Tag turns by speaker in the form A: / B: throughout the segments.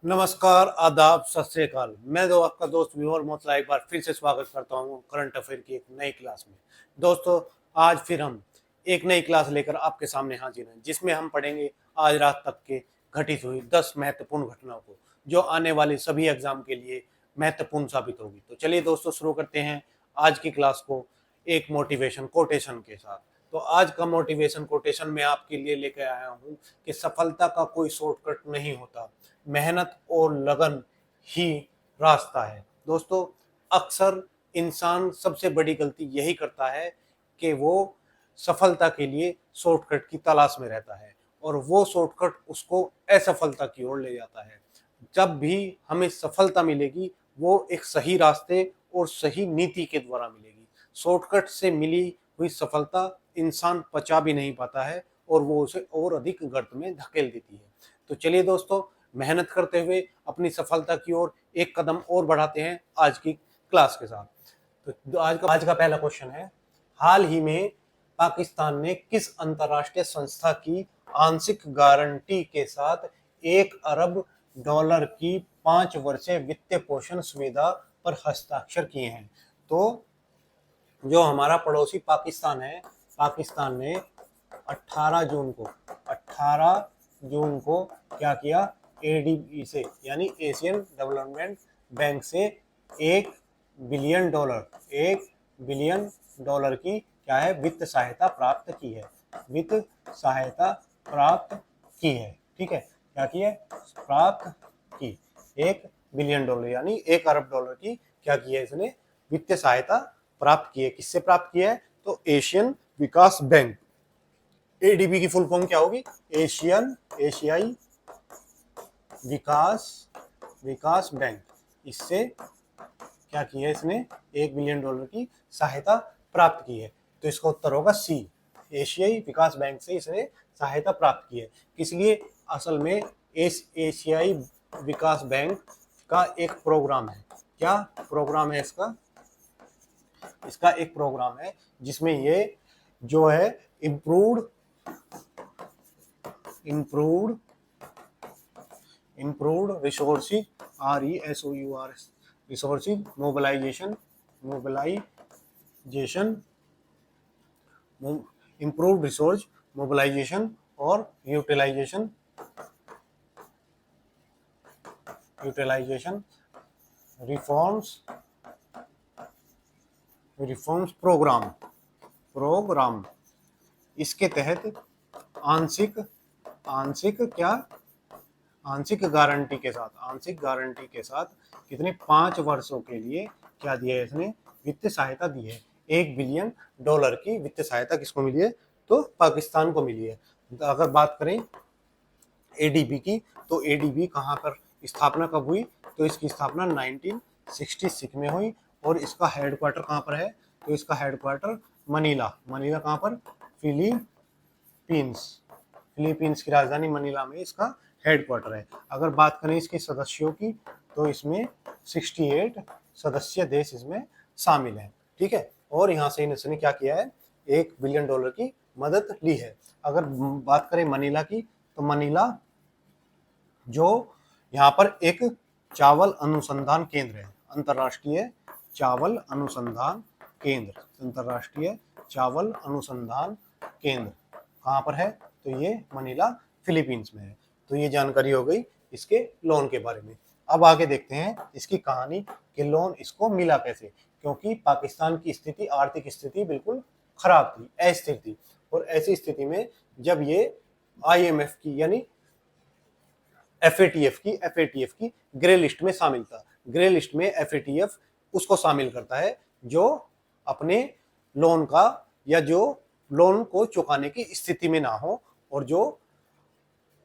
A: नमस्कार, आदाब, सत श्री अकाल। मैं आपका दोस्त विमोर मोतला एक बार फिर से स्वागत करता हूँ करंट अफेयर की एक नई क्लास में। दोस्तों, आज फिर हम एक नई क्लास लेकर आपके सामने हाजिर हैं, जिसमें हम पढ़ेंगे आज रात तक के घटित हुई 10 महत्वपूर्ण घटनाओं को, जो आने वाले सभी एग्जाम के लिए महत्वपूर्ण साबित होगी। तो चलिए दोस्तों, शुरू करते हैं आज की क्लास को एक मोटिवेशन कोटेशन के साथ। तो आज का मोटिवेशन कोटेशन मैं आपके लिए लेकर आया हूँ कि सफलता का कोई शॉर्टकट नहीं होता, मेहनत और लगन ही रास्ता है। दोस्तों, अक्सर इंसान सबसे बड़ी गलती यही करता है कि वो सफलता के लिए शॉर्टकट की तलाश में रहता है और वो शॉर्टकट उसको असफलता की ओर ले जाता है। जब भी हमें सफलता मिलेगी वो एक सही रास्ते और सही नीति के द्वारा मिलेगी। शॉर्टकट से मिली हुई सफलता इंसान पचा भी नहीं पाता है और वो उसे और अधिक गर्त में धकेल देती है। तो चलिए दोस्तों, मेहनत करते हुए अपनी सफलता की ओर एक कदम और बढ़ाते हैं आज की क्लास के साथ। तो आज का पहला क्वेश्चन है, हाल ही में पाकिस्तान ने किस अंतरराष्ट्रीय संस्था की आंशिक गारंटी के साथ 1 अरब डॉलर की 5 वर्षीय वित्तीय पोषण सुविधा पर हस्ताक्षर किए हैं? तो जो हमारा पड़ोसी पाकिस्तान है, पाकिस्तान ने 18 जून को क्या किया? एडीबी से यानी एशियन डेवलपमेंट बैंक से 1 बिलियन डॉलर की क्या है, वित्त सहायता प्राप्त की है। वित्त सहायता प्राप्त की है, ठीक है। क्या की है? प्राप्त की। 1 बिलियन डॉलर यानी 1 अरब डॉलर की क्या की है इसने? वित्तीय सहायता प्राप्त की है। किससे प्राप्त किया है? तो एशियन विकास बैंक, एडीबी की फुल फॉर्म क्या होगी? एशियाई विकास बैंक। इससे क्या किया है इसने? 1 बिलियन डॉलर की सहायता प्राप्त की है। तो इसका उत्तर होगा सी, एशियाई विकास बैंक से इसने सहायता प्राप्त की है। किस लिए? असल में एशियाई विकास बैंक का एक प्रोग्राम है। क्या प्रोग्राम है इसका? इसका एक प्रोग्राम है जिसमें ये जो है improved resources, RESOURCES, resources mobilisation, improved resource mobilisation और यूटिलाइजेशन रिफॉर्म्स प्रोग्राम। इसके तहत आंशिक गारंटी के साथ कितने? 5 वर्षों के लिए क्या दिया है इसने? वित्तीय सहायता दी है। 1 बिलियन डॉलर की वित्तीय सहायता किसको मिली है? तो पाकिस्तान को मिली है। अगर बात करें एडीबी की, तो एडीबी कहाँ पर स्थापना कब हुई? तो इसकी स्थापना 1966 में हुई और इसका हेडक्वार्टर कहाँ पर है? तो इसका हेडक्वार्टर मनीला कहाँ पर? फिलीपींस की राजधानी मनीला में इसका हेडक्वार्टर है। अगर बात करें इसके सदस्यों की, तो इसमें 68 सदस्य देश इसमें शामिल हैं, ठीक है। और यहाँ से इसने क्या किया है? 1 बिलियन डॉलर की मदद ली है। अगर बात करें मनीला की, तो मनीला जो यहाँ पर एक चावल अनुसंधान केंद्र है, अंतर्राष्ट्रीय चावल अनुसंधान केंद्र कहाँ पर है? तो ये मनीला फिलीपींस में है। तो ये जानकारी हो गई इसके लोन के बारे में। अब आगे देखते हैं इसकी कहानी कि लोन इसको मिला कैसे, क्योंकि पाकिस्तान की स्थिति, आर्थिक स्थिति बिल्कुल खराब थी, अस्थिर थी। और ऐसी स्थिति में जब ये IMF की यानी FATF की ग्रे लिस्ट में शामिल था। ग्रे लिस्ट में FATF उसको शामिल करता है जो अपने लोन का या जो लोन को चुकाने की स्थिति में ना हो और जो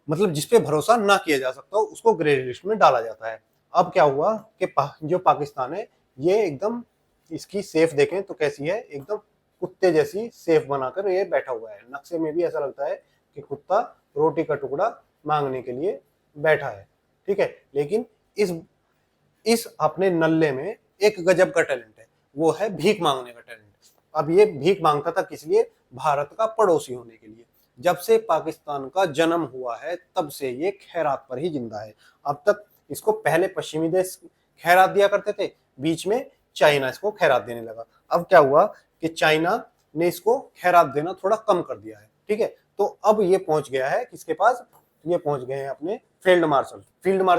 A: मतलब जिस पे भरोसा ना किया जा सकता हो, उसको ग्रे लिस्ट में डाला जाता है। अब क्या हुआ कि जो पाकिस्तान है ये एकदम, इसकी सेफ देखें तो कैसी है? एकदम कुत्ते जैसी सेफ बनाकर ये बैठा हुआ है। नक्शे में भी ऐसा लगता है कि कुत्ता रोटी का टुकड़ा मांगने के लिए बैठा है, ठीक है। लेकिन इस अपने नल्ले में एक गजब का टैलेंट है, वो है भीख मांगने का टैलेंट। अब ये भीख मांगता था किस लिए? भारत का पड़ोसी होने के लिए। जब से पाकिस्तान का जन्म हुआ है तब से ये खैरात पर ही जिंदा है। अब तक इसको पहले पश्चिमी देश खैरात दिया करते थे, बीच में चाइना इसको खैरात देने लगा। अब क्या हुआ कि चाइना ने इसको खैरात देना थोड़ा कम कर दिया है, ठीक है। तो अब ये पहुंच गया है किसके पास, ये पहुंच गए हैं अपने फील्ड मार्शल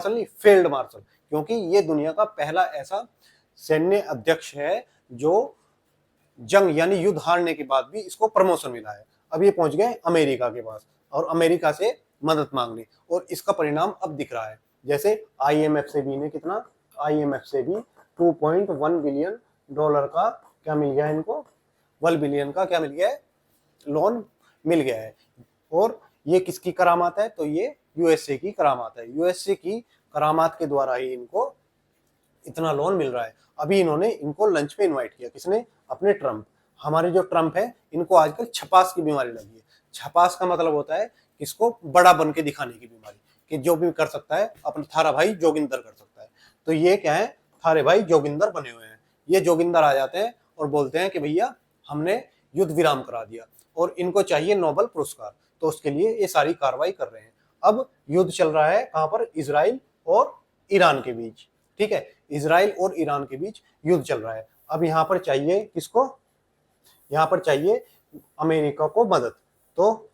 A: नहीं, फील्ड मार्शल, क्योंकि ये दुनिया का पहला ऐसा सैन्य अध्यक्ष है जो जंग यानी युद्ध हारने के बाद भी इसको प्रमोशन मिला है। अब ये पहुंच गए अमेरिका के पास और अमेरिका से मदद मांगने, और इसका परिणाम अब दिख रहा है। जैसे आईएमएफ से भी ने कितना, आईएमएफ से भी 2.1 बिलियन डॉलर का क्या मिल गया है इनको, 1 बिलियन का क्या मिल गया है, लोन मिल गया है। और ये किसकी करामात है, तो ये यूएसए की करामात है। यूएसए की करामात के द्वारा ही इनको इतना लोन मिल रहा है। अभी इन्होंने इनको लंच पे इनवाइट किया, किसने, अपने ट्रम्प। हमारे जो ट्रम्प है इनको आजकल छपास की बीमारी लगी है। छपास का मतलब होता है इसको बड़ा बन के दिखाने की बीमारी, कि जो भी कर सकता है अपना थारा भाई जोगिंदर कर सकता है। तो ये क्या है, थारे भाई जोगिंदर बने हुए हैं। ये जोगिंदर आ जाते हैं और बोलते हैं कि भैया हमने युद्ध विराम करा दिया और इनको चाहिए नोबेल पुरस्कार, तो उसके लिए ये सारी कार्रवाई कर रहे हैं। अब युद्ध चल रहा है कहां पर, इजराइल और ईरान के बीच, ठीक है। इजराइल और ईरान के बीच युद्ध चल रहा है। अब यहां पर चाहिए किसको, यहां पर चाहिए अमेरिका को मदद। तो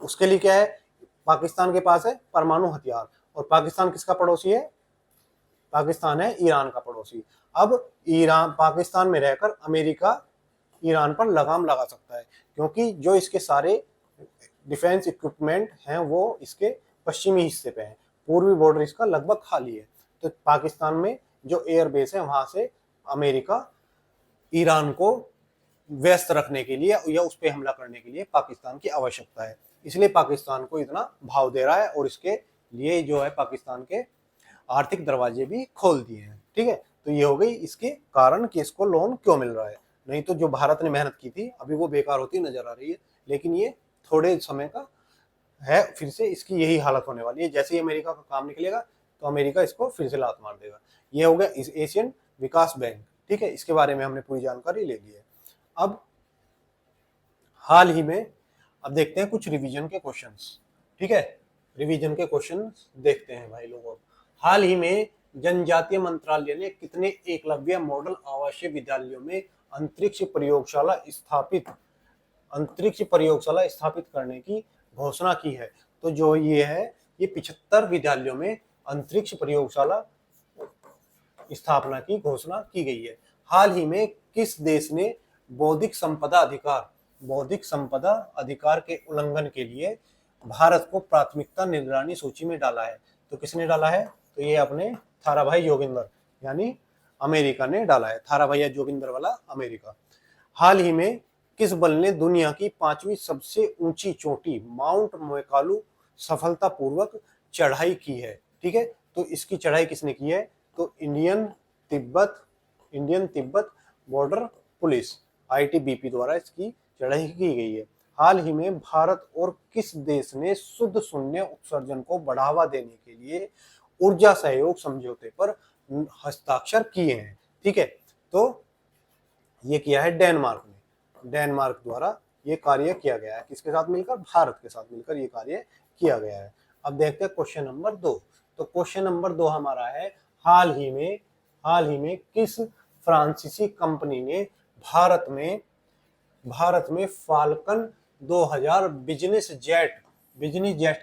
A: उसके लिए क्या है, पाकिस्तान के पास है परमाणु हथियार, और पाकिस्तान किसका पड़ोसी है, पाकिस्तान है ईरान का पड़ोसी। अब ईरान पाकिस्तान में रहकर अमेरिका ईरान पर लगाम लगा सकता है, क्योंकि जो इसके सारे डिफेंस इक्विपमेंट हैं वो इसके पश्चिमी हिस्से पे हैं, पूर्वी बॉर्डर इसका लगभग खाली है। तो पाकिस्तान में जो एयर बेस है वहां से अमेरिका ईरान को व्यस्त रखने के लिए या उस पर हमला करने के लिए पाकिस्तान की आवश्यकता है, इसलिए पाकिस्तान को इतना भाव दे रहा है, और इसके लिए जो है पाकिस्तान के आर्थिक दरवाजे भी खोल दिए हैं, ठीक है। तो ये हो गई इसके कारण कि इसको लोन क्यों मिल रहा है। नहीं तो जो भारत ने मेहनत की थी अभी वो बेकार होती नजर आ रही है, लेकिन ये थोड़े समय का है, फिर से इसकी यही हालत होने वाली है। जैसे ही अमेरिका का काम निकलेगा तो अमेरिका इसको फिर से लात मार देगा। ये हो गया इस एशियन विकास बैंक, ठीक है। इसके बारे में हमने पूरी जानकारी ले ली है। अब हाल ही में अब देखते हैं कुछ रिवीजन के क्वेश्चंस, ठीक है। रिवीजन के क्वेश्चंस देखते हैं भाई लोगों। हाल ही में जनजातीय मंत्रालय ने कितने एकलव्य मॉडल आवासीय विद्यालयों में अंतरिक्ष प्रयोगशाला स्थापित करने की घोषणा की है। तो जो ये है, ये 75 विद्यालयों में अंतरिक्ष प्रयोगशाला स्थापना की घोषणा की गई है। हाल ही में किस देश ने बौद्धिक संपदा अधिकार के उल्लंघन के लिए भारत को प्राथमिकता निगरानी सूची में डाला है। तो किसने डाला है, तो ये अपने थारा भाई जोगिंदर यानी अमेरिका ने डाला है। थारा भैया जोगिंदर वाला अमेरिका। हाल ही में किस बल ने दुनिया की 5वीं सबसे ऊंची चोटी माउंट मैकालू सफलतापूर्वक चढ़ाई की है, ठीक है। तो इसकी चढ़ाई किसने की है, तो Indian Tibet border police ITBP द्वारा इसकी चढ़ाई की गई है। हाल ही में भारत और किस देश ने शुद्ध शून्य उत्सर्जन को बढ़ावा देने के लिए ऊर्जा सहयोग समझौते पर हस्ताक्षर किए हैं, ठीक है। तो ये किया है डेनमार्क ने, डेनमार्क द्वारा ये कार्य किया गया है, किसके साथ मिलकर, भारत के साथ मिलकर ये कार्य किया गया है। अब देखते हैं क्वेश्चन नंबर 2। तो क्वेश्चन नंबर 2 हमारा है, हाल ही में किस फ्रांसीसी कंपनी ने भारत में फाल्कन 2000 बिजनेस जेट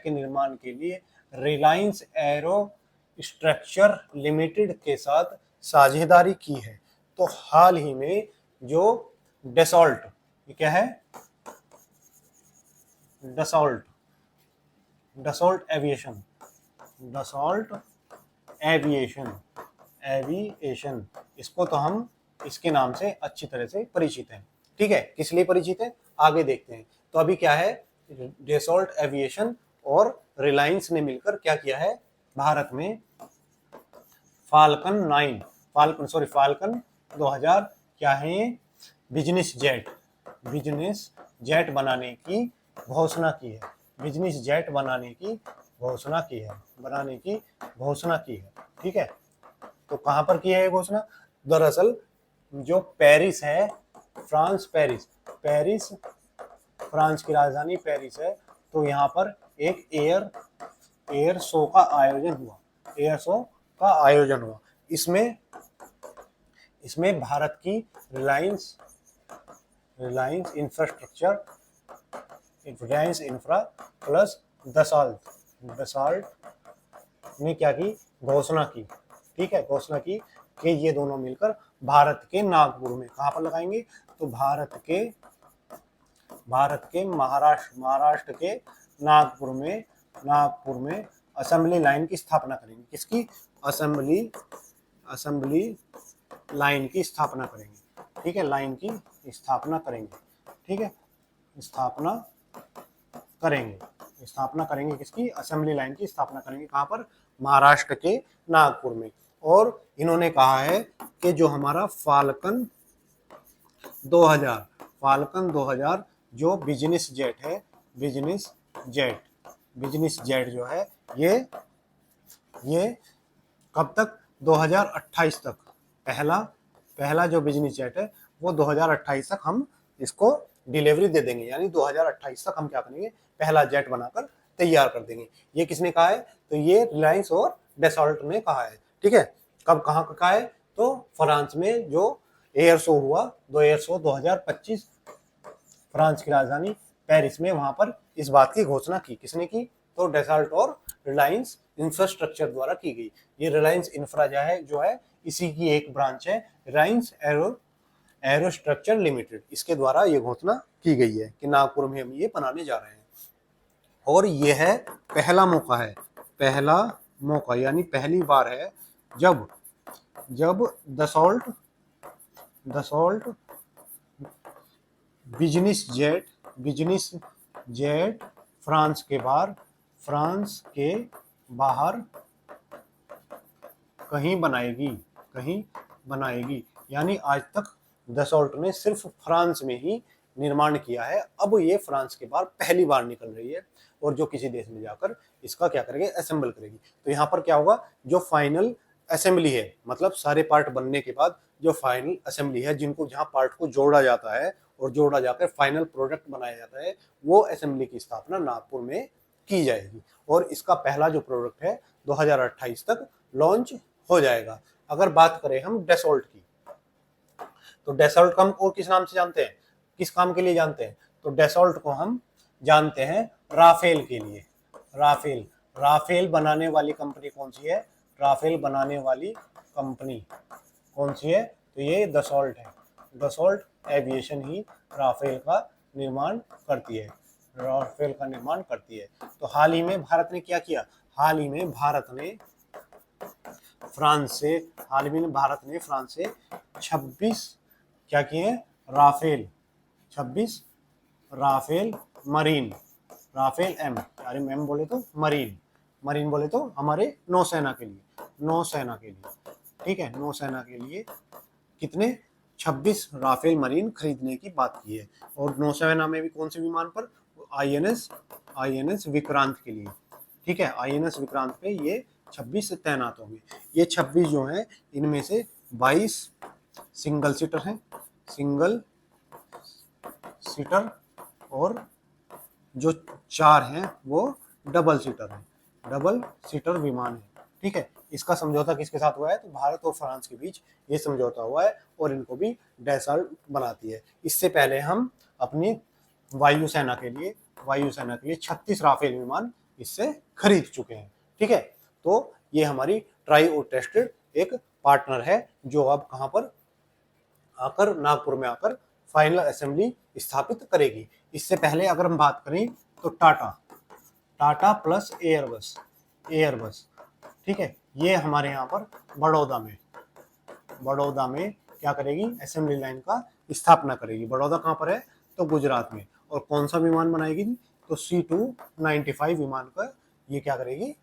A: के निर्माण के लिए रिलायंस एरो स्ट्रक्चर लिमिटेड के साथ साझेदारी की है। तो हाल ही में जो डसॉल्ट, ये क्या है, डसॉल्ट एविएशन, इसको तो हम इसके नाम से अच्छी तरह से परिचित हैं, ठीक है। किस लिए परिचित है, आगे देखते हैं। तो अभी क्या है, डसॉल्ट एविएशन और रिलायंस ने मिलकर क्या किया है, भारत में फाल्कन 2000 क्या है, बिजनेस जेट बनाने की घोषणा की है, बनाने की घोषणा की है, ठीक है। तो कहां पर की है ये घोषणा, दरअसल जो पेरिस है, फ्रांस की राजधानी पेरिस है। तो यहाँ पर एक एयर शो का आयोजन हुआ, एयर शो का आयोजन हुआ। इसमें इसमें भारत की Reliance infrastructure, Reliance infra plus Dassault ने क्या की, घोषणा की। ठीक है, घोषणा की कि ये दोनों मिलकर भारत के नागपुर में, कहाँ पर लगाएंगे, तो भारत के महाराष्ट्र के नागपुर में असेंबली लाइन की स्थापना करेंगे। किसकी, असेंबली लाइन की स्थापना करेंगे। ठीक है, लाइन की स्थापना करेंगे। ठीक है, स्थापना करेंगे किसकी, असेंबली लाइन की स्थापना करेंगे। कहाँ पर, महाराष्ट्र के नागपुर में। और इन्होंने कहा है कि जो हमारा फाल्कन 2000 जो बिजनेस जेट है, बिजनेस जेट जो है, ये कब तक, 2028 तक, पहला जो बिजनेस जेट है वो 2028 तक हम इसको डिलीवरी दे देंगे। यानी 2028 तक हम क्या करेंगे, पहला जेट बनाकर तैयार कर देंगे। ये किसने कहा है, तो ये रिलायंस और डेसॉल्ट ने कहा है। ठीक है, कब, कहाँ कहा है, तो फ्रांस में जो एयर शो हुआ, 2025 फ्रांस की राजधानी पेरिस में, वहां पर इस बात की घोषणा की। किसने की, तो डेसॉल्ट और रिलायंस इंफ्रास्ट्रक्चर द्वारा की गई। ये रिलायंस इंफ्रा जो है इसी की एक ब्रांच है, रिलायंस एरोस्ट्रक्चर लिमिटेड। इसके द्वारा ये घोषणा की गई है कि नागपुर में हम ये बनाने जा रहे हैं। और ये है पहला मौका यानी पहली बार है जब दसॉल्ट बिजनेस जेट फ्रांस के बाहर कहीं बनाएगी। यानी आज तक दसॉल्ट ने सिर्फ फ्रांस में ही निर्माण किया है, अब ये फ्रांस के बाहर पहली बार निकल रही है और जो किसी देश में जाकर इसका क्या करेगी, असेंबल करेगी। तो यहाँ पर क्या होगा, जो फाइनल असेंबली है, मतलब सारे पार्ट बनने के बाद जो फाइनल असेंबली है, जिनको जहाँ पार्ट को जोड़ा जाता है और जोड़ा जाकर फाइनल प्रोडक्ट बनाया जाता है, वो असेंबली की स्थापना नागपुर में की जाएगी। और इसका पहला जो प्रोडक्ट है 2028 तक लॉन्च हो जाएगा। अगर बात करें हम डेसॉल्ट की, तो डेसॉल्ट को हम और किस नाम से जानते हैं, किस काम के लिए जानते हैं, तो डेसॉल्ट को हम जानते हैं राफेल के लिए। राफेल बनाने वाली कंपनी कौन सी है, राफेल बनाने वाली कंपनी कौन सी है, तो ये दसॉल्ट है। दसॉल्ट एविएशन ही राफेल का निर्माण करती है, तो हाल ही में भारत ने क्या किया, हाल ही में भारत ने फ्रांस से 26 क्या किए, छब्बीस राफेल एम, एम बोले तो मरीन बोले तो हमारे नौसेना के लिए। ठीक है, नौसेना के लिए कितने, 26 राफेल मरीन खरीदने की बात की है। और नौसेना में भी कौन से विमान पर, आईएनएस विक्रांत के लिए। ठीक है, आईएनएस विक्रांत पे ये 26 तैनात होंगे। ये 26 जो हैं, इनमें से 22 सिंगल सीटर और जो 4 हैं वो डबल सीटर विमान है। ठीक है, इसका समझौता किसके साथ हुआ है, तो भारत और फ्रांस के बीच ये समझौता हुआ है और इनको भी डेसॉल्ट बनाती है। इससे पहले हम अपनी वायुसेना के लिए 36 राफेल विमान इससे खरीद चुके हैं। ठीक है, तो ये हमारी ट्राई और टेस्टेड एक पार्टनर है जो अब कहां पर आकर, नागपुर में आकर फाइनल असेंबली स्थापित करेगी। इससे पहले अगर हम बात करें तो टाटा प्लस एयरबस। ठीक है, ये हमारे यहाँ पर बड़ौदा में क्या करेगी, असेंबली लाइन का स्थापना करेगी। बड़ौदा कहाँ पर है, तो गुजरात में। और कौन सा विमान बनाएगी, तो C295 विमान का ये क्या करेगी,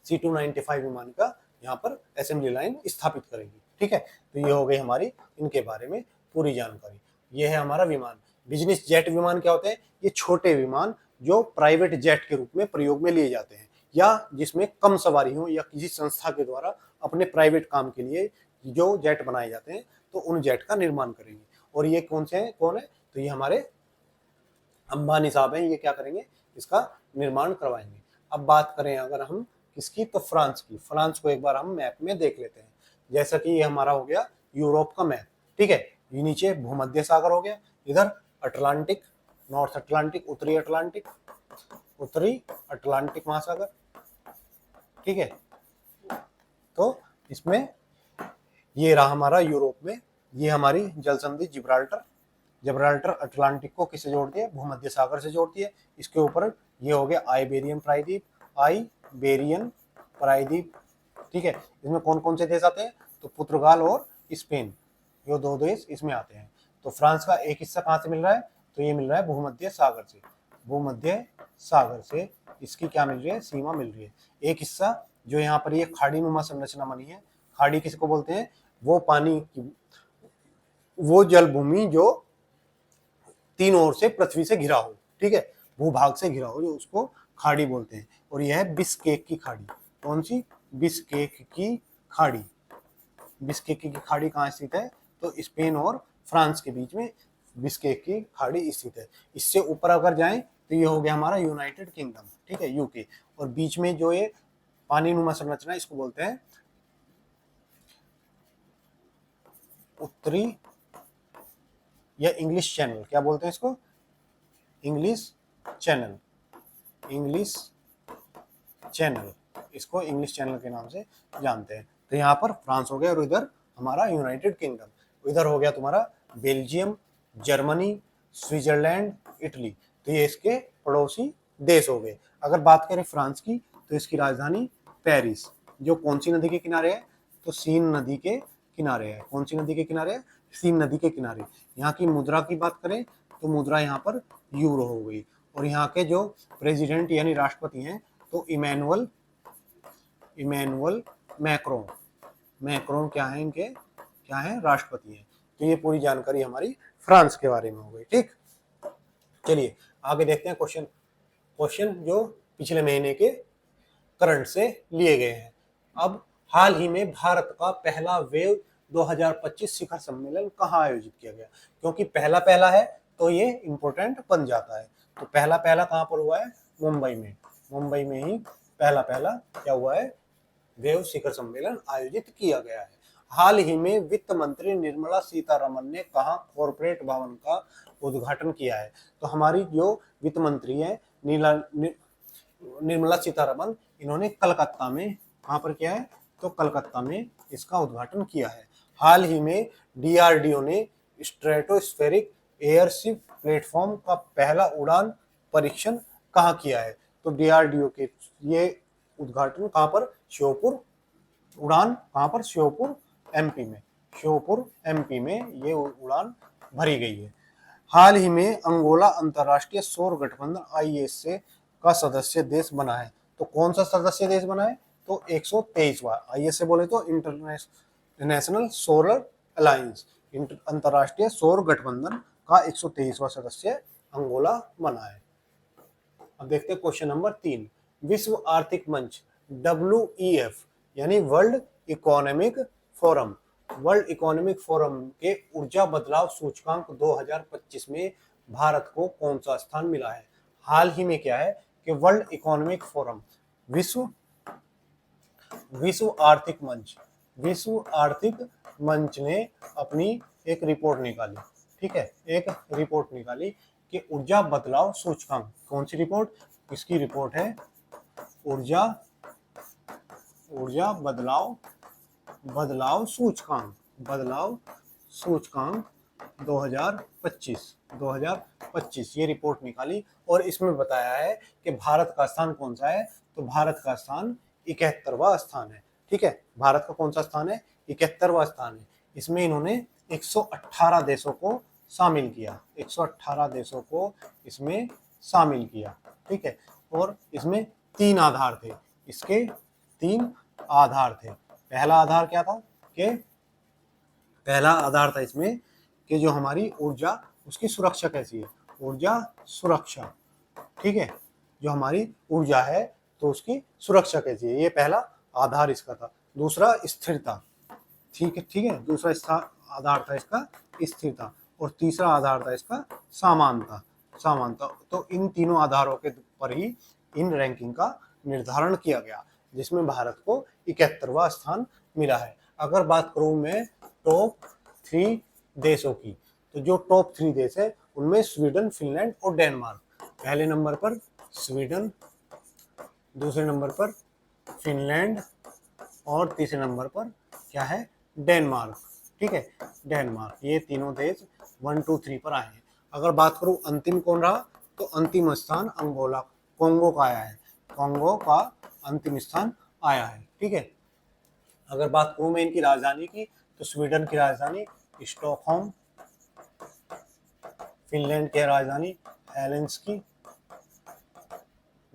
A: C295 विमान का यहाँ पर असेंबली लाइन स्थापित करेगी। ठीक है, तो ये हो गई हमारी इनके बारे में पूरी जानकारी। ये है हमारा विमान। बिजनेस जेट विमान क्या होते हैं, ये छोटे विमान जो प्राइवेट जेट के रूप में प्रयोग में लिए जाते हैं, या जिसमें कम सवारी हो, या किसी संस्था के द्वारा अपने प्राइवेट काम के लिए जो जेट बनाए जाते हैं, तो उन जेट का निर्माण करेंगे। और ये कौन है, तो ये हमारे अंबानी साहब हैं, ये क्या करेंगे, इसका निर्माण करवाएंगे। अब बात करें अगर हम किसकी? तो फ्रांस की। फ्रांस को एक बार हम मैप में देख लेते हैं। जैसा कि ये हमारा हो गया यूरोप का मैप, ठीक है। ये नीचे भूमध्य सागर हो गया, इधर अटलांटिक, नॉर्थ अटलांटिक, उत्तरी अटलांटिक, उत्तरी अटलांटिक महासागर, ठीक है। तो इसमें ये रहा हमारा यूरोप में, ये हमारी जल संधि जिब्राल्टर। जिब्राल्टर अटलांटिक को किससे जोड़ती है? भूमध्य सागर से जोड़ती है। इसके ऊपर ये हो गया आइबेरियन प्रायद्वीप, आइबेरियन प्रायद्वीप, ठीक है। इसमें कौन कौन से देश आते हैं? तो पुर्तगाल और स्पेन, ये दो देश इसमें आते हैं। तो फ्रांस का एक हिस्सा कहाँ से मिल रहा है? तो ये मिल रहा है भूमध्य सागर से। भूमध्य सागर से इसकी क्या मिल रही है? सीमा मिल रही है। एक हिस्सा जो यहाँ पर ये खाड़ी नुमा संरचना बनी है, खाड़ी किसको बोलते हैं? वो पानी की, वो जल भूमि जो तीन ओर से पृथ्वी से घिरा हो, ठीक है, भूभाग से घिरा हो, जो उसको खाड़ी बोलते हैं। और यह है बिस्केक की खाड़ी। कौन सी? बिस्केक की खाड़ी। बिस्केक की खाड़ी कहाँ स्थित है? तो स्पेन और फ्रांस के बीच में बिस्केक की खाड़ी स्थित है। इससे ऊपर अगर जाएं तो ये हो गया हमारा यूनाइटेड किंगडम, ठीक है, यूके। और बीच में जो ये पानी नुमा संरचना, इसको बोलते हैं उत्तरी या इंग्लिश चैनल। क्या बोलते हैं इसको? English channel. इंग्लिश चैनल, इसको इंग्लिश चैनल के नाम से जानते हैं। तो यहाँ पर फ्रांस हो गया और इधर हमारा यूनाइटेड किंगडम। इधर हो गया तुम्हारा बेल्जियम, जर्मनी, स्विट्जरलैंड, इटली। तो ये इसके पड़ोसी देश हो गए। अगर बात करें फ्रांस की, तो इसकी राजधानी पेरिस, जो कौन सी नदी के किनारे है? तो सीन नदी के किनारे है। कौन सी नदी के किनारे है? सीन नदी के किनारे। यहाँ की मुद्रा की बात करें तो मुद्रा यहाँ पर यूरो हो गई। और यहाँ के जो प्रेसिडेंट यानी राष्ट्रपति हैं, तो इमैनुअल मैक्रोन। मैक्रोन क्या है? इनके क्या है? राष्ट्रपति हैं। तो ये पूरी जानकारी हमारी फ्रांस के बारे में हो गई, ठीक। चलिए आगे देखते हैं क्वेश्चन जो पिछले महीने के करंट से लिए गए हैं। अब हाल ही में भारत का पहला वेव 2025 शिखर सम्मेलन कहाँ आयोजित किया गया? क्योंकि पहला पहला है तो ये इंपॉर्टेंट बन जाता है। तो पहला पहला कहाँ पर हुआ है? मुंबई में। मुंबई में ही पहला पहला क्या हुआ है? वेव शिखर सम्मेलन आयोजित किया गया है। हाल ही में वित्त मंत्री निर्मला सीतारमन ने कहा कॉरपोरेट भवन का उद्घाटन किया है? तो हमारी जो वित्त मंत्री है निर्मला सीतारमन, इन्होंने कलकत्ता में, कहाँ पर किया है? तो कलकत्ता में इसका उद्घाटन किया है। हाल ही में डीआरडीओ ने स्ट्रेटोस्फेरिक एयरशिप प्लेटफॉर्म का पहला उड़ान परीक्षण कहाँ किया है? तो डीआरडीओ के ये उद्घाटन कहाँ पर? श्योपुर। उड़ान कहाँ पर? श्योपुर एमपी में। श्योपुर एमपी में ये उड़ान भरी गई है। हाल ही में अंगोला अंतर्राष्ट्रीय सौर गठबंधन आईएसए का सदस्य देश बना है। तो कौन सा सदस्य देश बना है? तो 123वां। आईएसए बोले तो इंटरनेशनल सोलर अलायंस, अंतर्राष्ट्रीय सौर गठबंधन का 123वां सदस्य अंगोला बना है। अब देखते हैं क्वेश्चन नंबर 3। विश्व आर्थिक मंच WEF यानी world economic forum, world economic forum के ऊर्जा बदलाव सूचकांक 2025 में भारत को कौन सा स्थान मिला है? हाल ही में क्या है कि वर्ल्ड इकोनॉमिक फोरम, विश्व आर्थिक मंच ने अपनी एक रिपोर्ट निकाली, ठीक है, एक रिपोर्ट निकाली कि ऊर्जा बदलाव सूचकांक। कौन सी रिपोर्ट? इसकी रिपोर्ट है ऊर्जा बदलाव सूचकांक 2025 ये रिपोर्ट निकाली। और इसमें बताया है कि भारत का स्थान कौन सा है? तो भारत का स्थान 71वां स्थान है, ठीक है। भारत का कौन सा स्थान है? 71वां स्थान है। इसमें इन्होंने 118 देशों को शामिल किया, 118 देशों को इसमें शामिल किया, ठीक है। और इसमें 3 आधार थे, इसके 3 आधार थे। पहला आधार क्या था? कि पहला आधार था इसमें कि जो हमारी ऊर्जा, उसकी सुरक्षा कैसी है? ऊर्जा सुरक्षा, ठीक है, जो हमारी ऊर्जा है तो उसकी सुरक्षा कैसी है, ये पहला आधार इसका था। दूसरा स्थिरता, ठीक है, दूसरा आधार था इसका स्थिरता। और तीसरा आधार था इसका समानता। तो इन तीनों आधारों के पर ही इन रैंकिंग का निर्धारण किया गया। जिसमें भारत को 71वां स्थान मिला है। अगर बात करूं मैं टॉप 3 देशों की, तो जो टॉप 3 देश है उनमें स्वीडन, फिनलैंड और डेनमार्क। पहले नंबर पर स्वीडन, दूसरे नंबर पर फिनलैंड और तीसरे नंबर पर क्या है, डेनमार्क। ठीक है, डेनमार्क। ये तीनों देश 1, 2, 3 पर आए हैं। अगर बात करूं अंतिम कौन रहा, तो अंतिम स्थान अंगोला, कोंगो का आया है। कोंगो का अंतिम स्थान आया है। ठीक है, अगर बात करूं मैं इनकी राजधानी की, तो स्वीडन की राजधानी स्टॉकहोम, फिनलैंड की राजधानी हेलेंसिकी,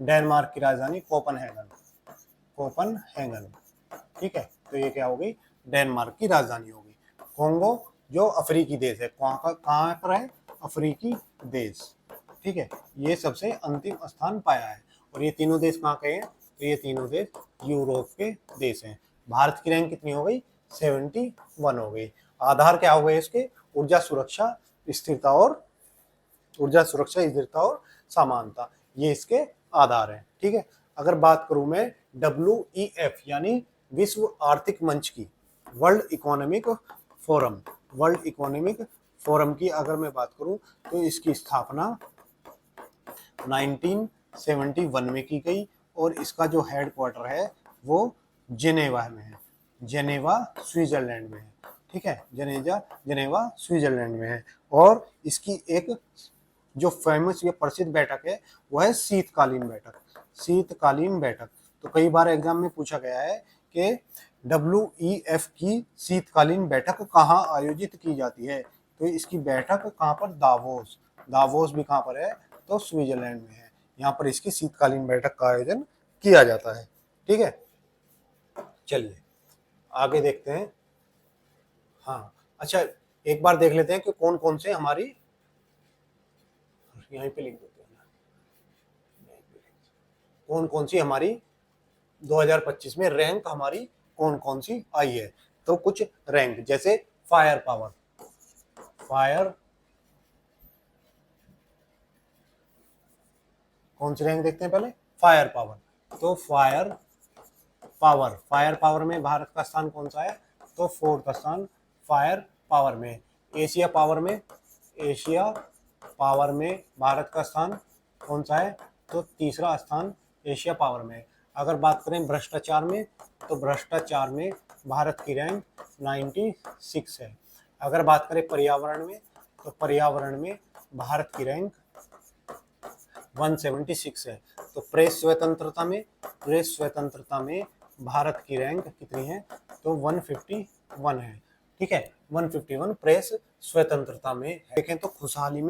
A: डेनमार्क की राजधानी कोपनहेगन, कोपनहेगन। ठीक है, तो ये क्या हो गई, डेनमार्क की राजधानी होगी। कोंगो जो अफ्रीकी देश है, कहाँ पर है, अफ्रीकी देश। ठीक है, ये सबसे अंतिम स्थान पाया है। और ये तीनों देश कहाँ के हैं, तो ये तीनों देश यूरोप के देश हैं। भारत की रैंक कितनी हो गई, 71 हो गई। आधार क्या हो गए इसके, ऊर्जा सुरक्षा, स्थिरता और समानता, ये इसके आधार हैं। ठीक है, अगर बात करूं मैं WEF यानी विश्व आर्थिक मंच की, वर्ल्ड इकोनॉमिक फोरम की अगर मैं बात करूं, तो इसकी स्थापना 1971 में की गई और इसका जो हेडक्वार्टर है वो जेनेवा में है, जेनेवा स्विट्जरलैंड में है। ठीक है, जेनेवा स्विट्जरलैंड में है। और इसकी एक जो फेमस या प्रसिद्ध बैठक है वो है शीतकालीन बैठक। तो कई बार एग्जाम में पूछा गया है कि WEF की शीतकालीन बैठक कहाँ आयोजित की जाती है, तो इसकी बैठक कहाँ पर, दावोस भी कहाँ पर है, तो स्विट्जरलैंड में है। यहाँ पर इसकी शीतकालीन बैठक का आयोजन किया जाता है। ठीक है, चलिए आगे देखते हैं। हाँ अच्छा, एक बार देख लेते हैं कि कौन कौन से हमारी, यहीं पे लिख देते हैं ना, कौन कौन सी हमारी 2025 में रैंक हमारी कौन कौन सी आई है। तो कुछ रैंक जैसे फायर कौन सी रैंक देखते हैं पहले, फायर पावर। तो फायर पावर में भारत का स्थान कौन सा है, तो 4th स्थान फायर पावर में। एशिया पावर में भारत का स्थान कौन सा है, तो 3रा स्थान एशिया पावर में। अगर बात करें भ्रष्टाचार में, तो भ्रष्टाचार में भारत की रैंक 96 है। अगर बात करें पर्यावरण में, तो पर्यावरण में भारत की रैंक 176 है। तो प्रेस स्वतंत्रता में भारत की रैंक कितनी है, तो 151 है। ठीक है, 151 प्रेस स्वतंत्रता में। देखें तो खुशहाली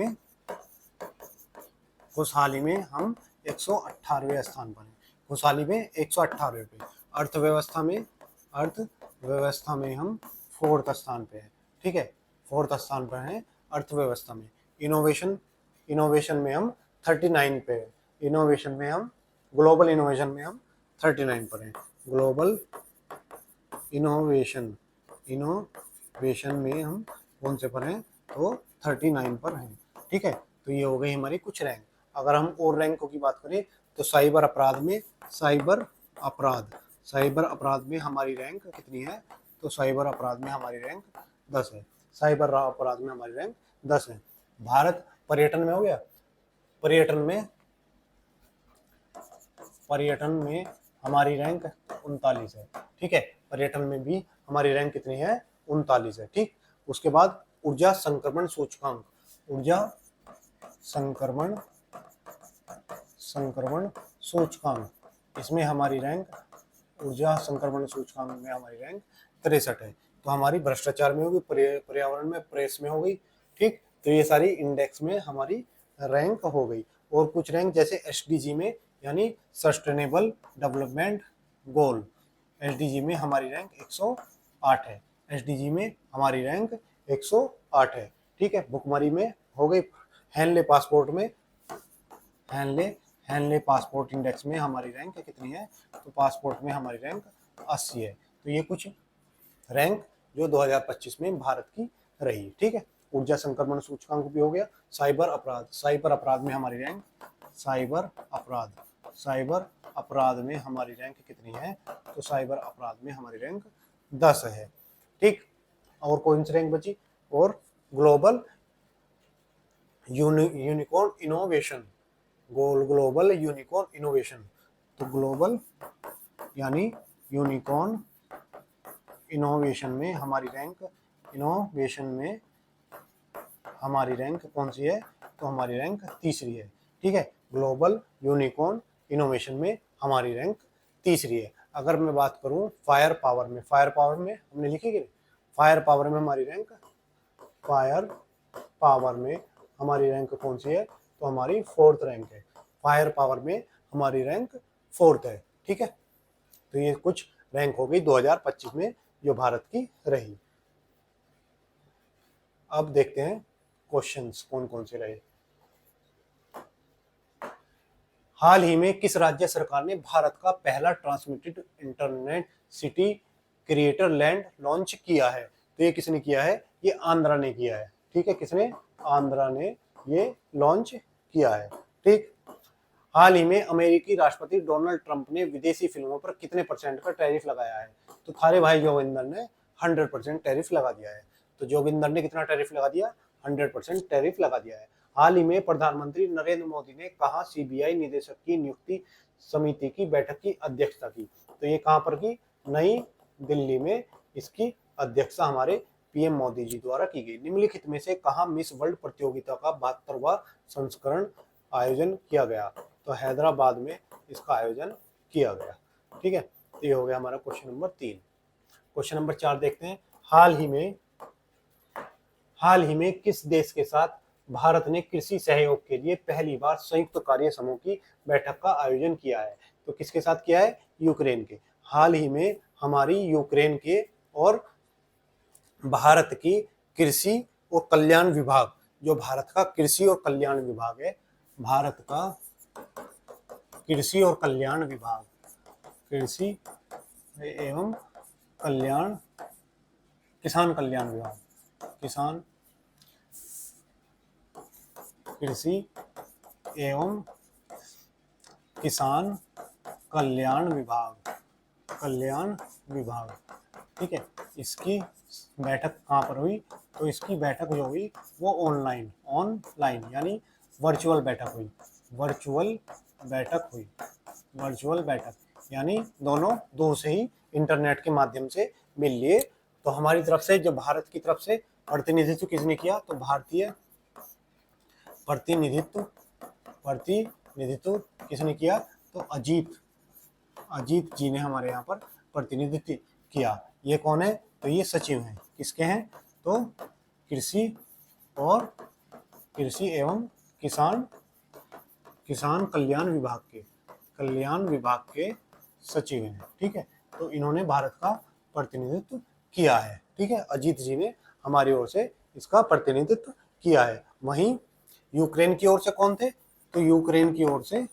A: में हम 118वें स्थान पर हैं, खुशहाली में 118वें पे। अर्थव्यवस्था में हम 4th स्थान पे हैं। ठीक है, 4th स्थान पर हैं अर्थव्यवस्था में। इनोवेशन में हम 39 पे हैं। ग्लोबल इनोवेशन में हम 39 पर हैं। ग्लोबल इनोवेशन में हम कौन से पर हैं, तो 39 पर हैं। ठीक है, तो ये हो गई हमारी कुछ रैंक। अगर हम और रैंकों की बात करें, तो साइबर अपराध में हमारी रैंक कितनी है, तो साइबर अपराध में हमारी रैंक 10 है। साइबर अपराध में हमारी रैंक 10 है। भारत पर्यटन में हो गया, पर्यटन में हमारी रैंक 39 है। ठीक है, पर्यटन में भी हमारी रैंक कितनी है, 39 है। ठीक, उसके बाद ऊर्जा संक्रमण सूचकांक, इसमें हमारी रैंक, ऊर्जा संक्रमण सूचकांक में हमारी रैंक 63 है। तो हमारी भ्रष्टाचार में होगी, पर्यावरण में, प्रेस में हो गई। ठीक, तो ये सारी इंडेक्स में हमारी रैंक हो गई। और कुछ रैंक जैसे SDG में, यानी सस्टेनेबल डेवलपमेंट गोल, SDG में हमारी रैंक 108 है। SDG में हमारी रैंक 108 है। ठीक है, भुखमरी में हो गई। हैंडले पासपोर्ट इंडेक्स में हमारी रैंक कितनी है, तो पासपोर्ट में हमारी रैंक 80 है। तो ये कुछ रैंक जो 2025 में भारत की रही। ठीक है, ऊर्जा संक्रमण सूचकांक भी हो गया। साइबर अपराध में हमारी रैंक, साइबर अपराध में हमारी रैंक कितनी है? तो साइबर अपराध में हमारी रैंक 10 है। ठीक, और कौन सी रैंक बची? और global unicorn innovation, global unicorn innovation. तो ग्लोबल यानी यूनिकॉर्न इनोवेशन में हमारी रैंक, इनोवेशन में हमारी रैंक कौन सी है? तो हमारी रैंक तीसरी है। ठीक है, ग्लोबल यूनिकॉर्न इनोवेशन में हमारी रैंक तीसरी है। अगर मैं बात करूं फायर पावर में, फायर पावर में हमने लिखी कि फायर पावर में हमारी रैंक, फायर पावर में हमारी रैंक कौन सी है? तो हमारी 4th रैंक है। फायर पावर में हमारी रैंक 4th है। ठीक है, तो ये कुछ रैंक हो गई 2025 में जो भारत की रही। अब देखते हैं क्वेश्चंस कौन कौन से रहे। हाल ही में किस राज्य सरकार ने भारत का पहला transmitted internet city creator land launch किया है? तो ये किसने किया है? ये आंध्रा ने किया है। ठीक है, किसने? आंध्रा ने ये लॉन्च किया है। ठीक, हाल ही में अमेरिकी राष्ट्रपति डोनाल्ड ट्रंप ने विदेशी फिल्मों पर कितने % का टैरिफ लगाया है? तो थारे भाई जोगिंदर ने 100% टैरिफ लगा दिया है। तो जोगिंदर ने कितना टैरिफ लगा दिया? 100% टैरिफ लगा दिया है। हाल ही में प्रधानमंत्री नरेंद्र मोदी ने कहा सीबीआई निदेशक की नियुक्ति समिति की बैठक की अध्यक्षता की? तो ये कहां पर की? नई दिल्ली में इसकी अध्यक्षता हमारे पीएम मोदी जी द्वारा की गई। निम्नलिखित में से कहां मिस वर्ल्ड प्रतियोगिता का 72वां संस्करण आयोजन किया गया? तो हैदराबाद में इसका आयोजन किया गया। ठीक है, तो ये हो गया हमारा क्वेश्चन नंबर 3। क्वेश्चन नंबर 4 देखते हैं। हाल ही में किस देश के साथ भारत ने कृषि सहयोग के लिए पहली बार संयुक्त कार्य समूह की बैठक का आयोजन किया है? तो किसके साथ किया है? यूक्रेन के। हाल ही में हमारी यूक्रेन के और भारत की कृषि और कल्याण विभाग, जो भारत का कृषि और कल्याण विभाग है, भारत का कृषि और कल्याण विभाग, कृषि एवं कल्याण, किसान कल्याण विभाग, किसान कृषि एवं किसान कल्याण विभाग, कल्याण विभाग। ठीक है, इसकी बैठक कहाँ पर हुई? तो इसकी बैठक जो हुई वो ऑनलाइन यानी वर्चुअल बैठक हुई। वर्चुअल बैठक हुई, वर्चुअल बैठक यानी दोनों दूर से ही इंटरनेट के माध्यम से मिल लिए। तो हमारी तरफ से, जो भारत की तरफ से प्रतिनिधित्व किसने किया? तो भारतीय प्रतिनिधित्व किसने किया? तो अजीत जी ने हमारे यहाँ पर प्रतिनिधित्व किया। ये कौन है? तो ये सचिव हैं। किसके हैं? तो कृषि एवं किसान कल्याण विभाग के सचिव हैं। ठीक है, तो इन्होंने भारत का प्रतिनिधित्व किया है। ठीक है, अजीत जी ने हमारी ओर से इसका प्रतिनिधित्व किया है। वहीं यूक्रेन की ओर से कौन थे? तो यूक्रेन की ओर से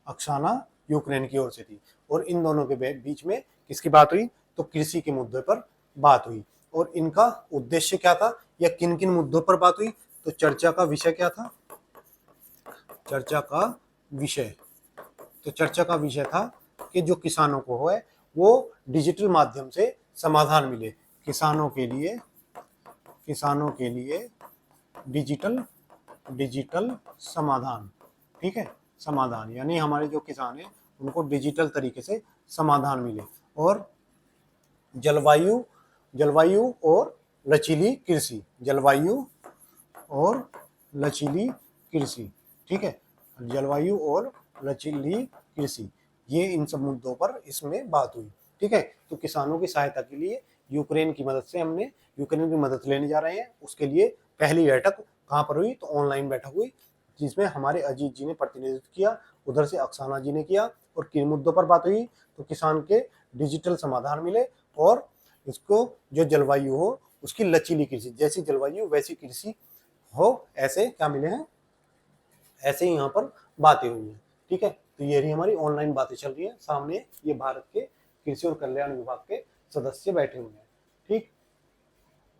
A: अक्साना यूक्रेन की ओर से थी। और इन दोनों के बीच में किसकी बात हुई? तो कृषि के मुद्दे पर बात हुई। और इनका उद्देश्य क्या था, या किन किन मुद्दों पर बात हुई? तो चर्चा का विषय क्या था? चर्चा का विषय था कि जो किसानों को है वो डिजिटल माध्यम से समाधान मिले। किसानों के लिए डिजिटल समाधान। ठीक है, समाधान यानी हमारे जो किसान हैं उनको डिजिटल तरीके से समाधान मिले। और जलवायु और लचीली कृषि, ठीक है, जलवायु और लचीली कृषि, ये इन सब मुद्दों पर इसमें बात हुई। ठीक है, तो किसानों की सहायता के लिए यूक्रेन की मदद लेने जा रहे हैं। उसके लिए पहली बैठक कहाँ पर हुई? तो ऑनलाइन बैठक हुई, जिसमें हमारे अजीत जी ने प्रतिनिधित्व किया, उधर से अक्साना जी ने किया। और किन मुद्दों पर बात हुई? तो किसान के डिजिटल समाधान मिले, और इसको जो जलवायु हो उसकी लचीली कृषि, जैसी जलवायु वैसी कृषि हो, ऐसे क्या मिले हैं? ऐसे ही यहाँ पर बातें हुई हैं। ठीक है, तो ये रही हमारी ऑनलाइन बातें चल रही है। सामने ये भारत के कृषि और कल्याण विभाग के सदस्य बैठे हुए हैं। ठीक,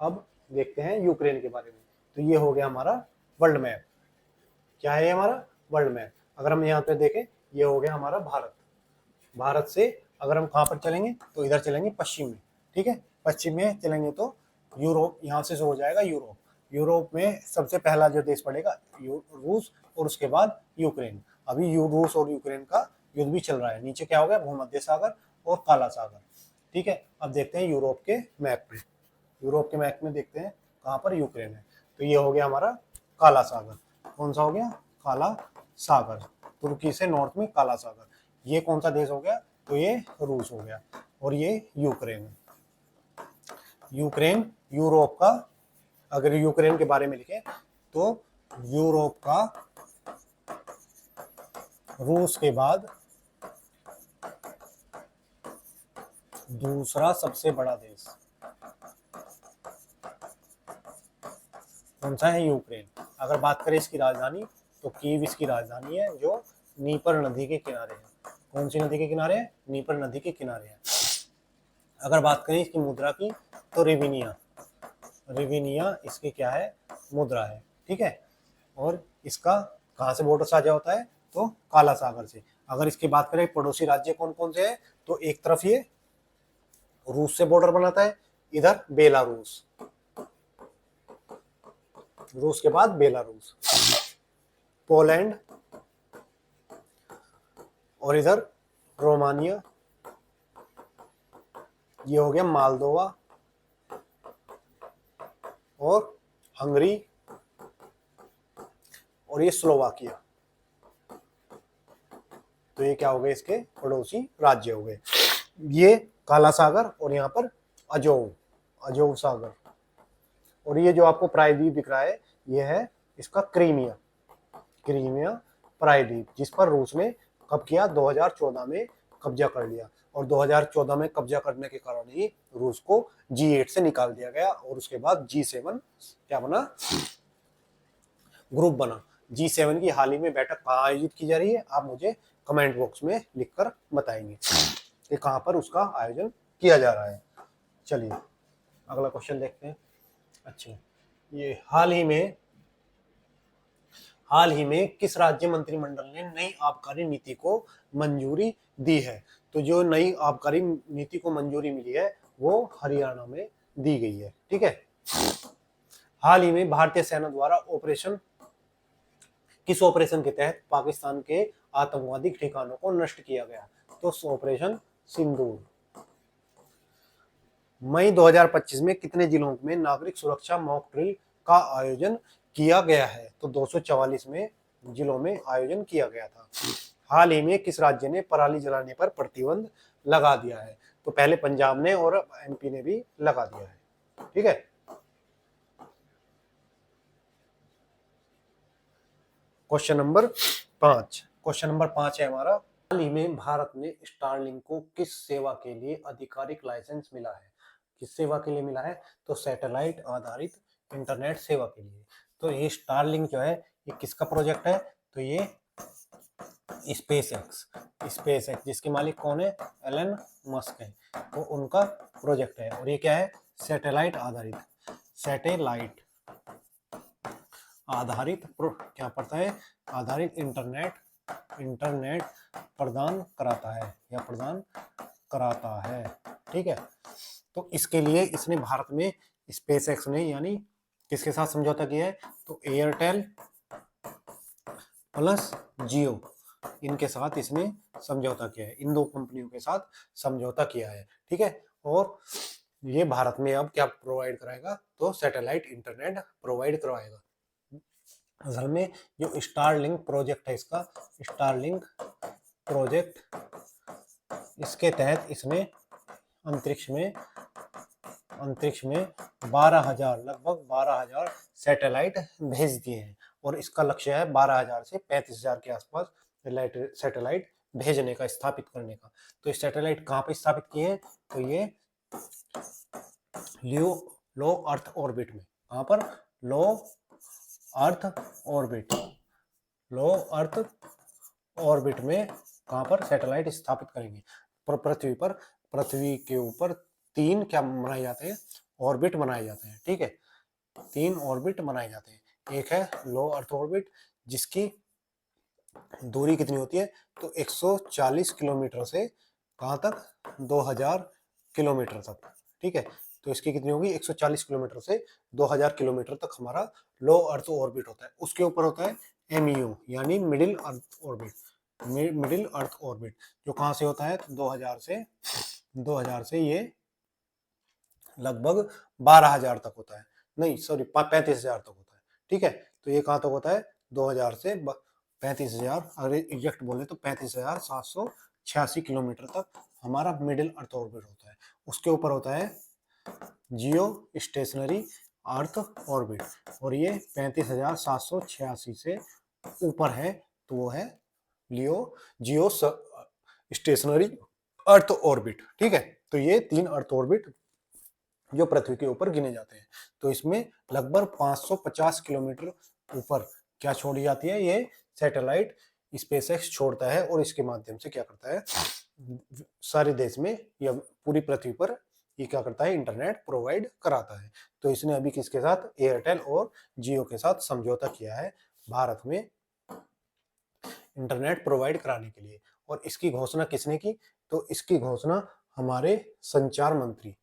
A: अब देखते हैं यूक्रेन के बारे में। तो ये हो गया हमारा वर्ल्ड मैप। क्या है ये हमारा वर्ल्ड मैप। अगर हम यहाँ पे देखें, ये हो गया हमारा भारत। भारत से अगर हम कहाँ पर चलेंगे तो इधर चलेंगे पश्चिम में, ठीक है। पश्चिम में चलेंगे तो यूरोप, यहाँ से हो जाएगा यूरोप। यूरोप में सबसे पहला जो देश पड़ेगा रूस, और उसके बाद यूक्रेन। अभी रूस और यूक्रेन का युद्ध भी चल रहा है। नीचे क्या हो गया, भूमध्य सागर और काला सागर, ठीक है। अब देखते हैं यूरोप के मैप में। यूरोप के मैप में देखते हैं कहाँ पर यूक्रेन है। तो ये हो गया हमारा काला सागर। कौन सा हो गया, काला सागर। तुर्की से नॉर्थ में काला सागर। ये कौन सा देश हो गया, तो ये रूस हो गया। और ये यूक्रेन है। यूक्रेन यूरोप का, अगर यूक्रेन के बारे में लिखे तो यूरोप का रूस के बाद दूसरा सबसे बड़ा देश कौन सा है, यूक्रेन। अगर बात करें इसकी राजधानी, तो कीव इसकी राजधानी है, जो नीपर नदी के किनारे है। कौन सी नदी के किनारे है, नीपर नदी के किनारे है। अगर बात करें इसकी मुद्रा की, तो रिविनिया, रिविनिया इसकी क्या है, मुद्रा है, ठीक है। और इसका कहाँ से बॉर्डर साझा होता है, तो काला सागर से। अगर इसकी बात करें पड़ोसी राज्य कौन कौन से हैं, तो एक तरफ ये रूस से बॉर्डर बनाता है, इधर बेलारूस, रूस के बाद बेलारूस, पोलैंड, और इधर रोमानिया, ये हो गया मालदोवा, और हंगरी, और ये स्लोवाकिया। तो ये क्या हो गए, इसके पड़ोसी राज्य हो गए। ये काला सागर, और यहाँ पर अजोव, अजोव सागर। और ये जो आपको प्रायद्वीप दिख रहा है, ये है इसका क्रीमिया, क्रीमिया प्रायद्वीप, जिस पर रूस ने कब किया, 2014 में कब्जा कर लिया। और 2014 में कब्जा करने के कारण ही रूस को G8 से निकाल दिया गया, और उसके बाद G7 क्या बना, ग्रुप बना। G7 की हाल ही में बैठक कहाँ आयोजित की जा रही है, आप मुझे कमेंट बॉक्स में लिखकर बताएंगे कि कहाँ पर उसका आयोजन किया जा रहा है। चलिए अगला क्वेश्चन देखते हैं। अच्छा, ये हाल ही में किस राज्य मंत्रिमंडल ने नई आबकारी नीति को मंजूरी दी है। तो जो नई आबकारी नीति को मंजूरी मिली है, वो हरियाणा में दी गई है, ठीक है। हाल ही में भारतीय सेना द्वारा किस ऑपरेशन के तहत पाकिस्तान के आतंकवादी ठिकानों को नष्ट किया गया, तो ऑपरेशन सिंदूर। मई 2025 में कितने जिलों में नागरिक सुरक्षा मॉक ड्रिल का आयोजन किया गया है, तो 244 में जिलों में आयोजन किया गया था। हाल ही में किस राज्य ने पराली जलाने पर प्रतिबंध लगा दिया है, तो पहले पंजाब ने और MP ने भी लगा दिया है, ठीक है। क्वेश्चन नंबर 5 है हमारा। हाल ही में भारत में स्टारलिंक को किस सेवा के लिए आधिकारिक लाइसेंस मिला है, किस सेवा के लिए मिला है, तो सैटेलाइट आधारित इंटरनेट सेवा के लिए। तो ये स्टारलिंक जो है, ये किसका प्रोजेक्ट है, तो ये स्पेस एक्स जिसके मालिक कौन है, एलन मस्क है, तो उनका प्रोजेक्ट है। और ये क्या है, सैटेलाइट आधारित क्या पड़ता है, आधारित इंटरनेट प्रदान कराता है, ठीक है। तो इसके लिए इसने भारत में स्पेस एक्स ने, यानी किसके साथ समझौता किया है, तो एयरटेल प्लस जियो, इनके साथ इसने समझौता किया है, इन दो कंपनियों के साथ समझौता किया है, ठीक है। और ये भारत में अब क्या प्रोवाइड कराएगा, तो सैटेलाइट इंटरनेट प्रोवाइड करवाएगा। असल में जो स्टारलिंक प्रोजेक्ट है, इसका स्टारलिंक प्रोजेक्ट, इसके तहत इसने अंतरिक्ष में 12,000 लगभग 12,000 सैटेलाइट भेज दिए हैं। और इसका लक्ष्य है 12,000 से 35,000 के आसपास सैटेलाइट भेजने का, स्थापित करने का। तो इस सैटेलाइट कहाँ पे स्थापित किए हैं, तो ये लो अर्थ ऑर्बिट में। कहाँ पर, लो अर्थ ऑर्बिट में कहाँ पर सैटेलाइट स्थापित करेंगे, पृथ्वी के ऊपर 3 क्या बनाए जाते हैं, ऑर्बिट बनाए जाते हैं, ठीक है। 3 ऑर्बिट बनाए जाते हैं। एक है लो अर्थ ऑर्बिट, जिसकी दूरी कितनी होती है, तो 140 किलोमीटर से कहाँ तक, 2000 किलोमीटर तक। ठीक है, तो इसकी कितनी होगी, 140 किलोमीटर से 2000 किलोमीटर तक हमारा लो अर्थ ऑर्बिट होता है। उसके ऊपर होता है एमईओ यानी middle earth orbit, middle earth orbit, जो कहाँ से होता है, तो 2000 से ये लगभग 12,000 तक होता है, नहीं सॉरी 35,000 तक होता है। ठीक है, तो ये कहाँ तक होता है, 2000 से 35,000, अगर एग्जैक्ट बोले तो 35,786 किलोमीटर तक हमारा मिडिल अर्थ ऑर्बिट होता है। उसके ऊपर होता है जियो स्टेशनरी अर्थ ऑर्बिट, और ये 35,786 से ऊपर है, तो वो है जियो स्टेशनरी अर्थ ऑर्बिट। ठीक है, तो ये 3 अर्थ ऑर्बिट जो पृथ्वी के ऊपर गिने जाते हैं। तो इसमें लगभग 550 किलोमीटर ऊपर क्या छोड़ी जाती है, ये सैटेलाइट स्पेसएक्स छोड़ता है, और इसके माध्यम से क्या करता है, सारे देश में या पूरी पृथ्वी पर ये क्या करता है, इंटरनेट प्रोवाइड कराता है। तो इसने अभी किसके साथ, एयरटेल और जियो के साथ समझौता किया है भारत में इंटरनेट प्रोवाइड कराने के लिए। और इसकी घोषणा किसने की, तो इसकी घोषणा हमारे संचार मंत्री,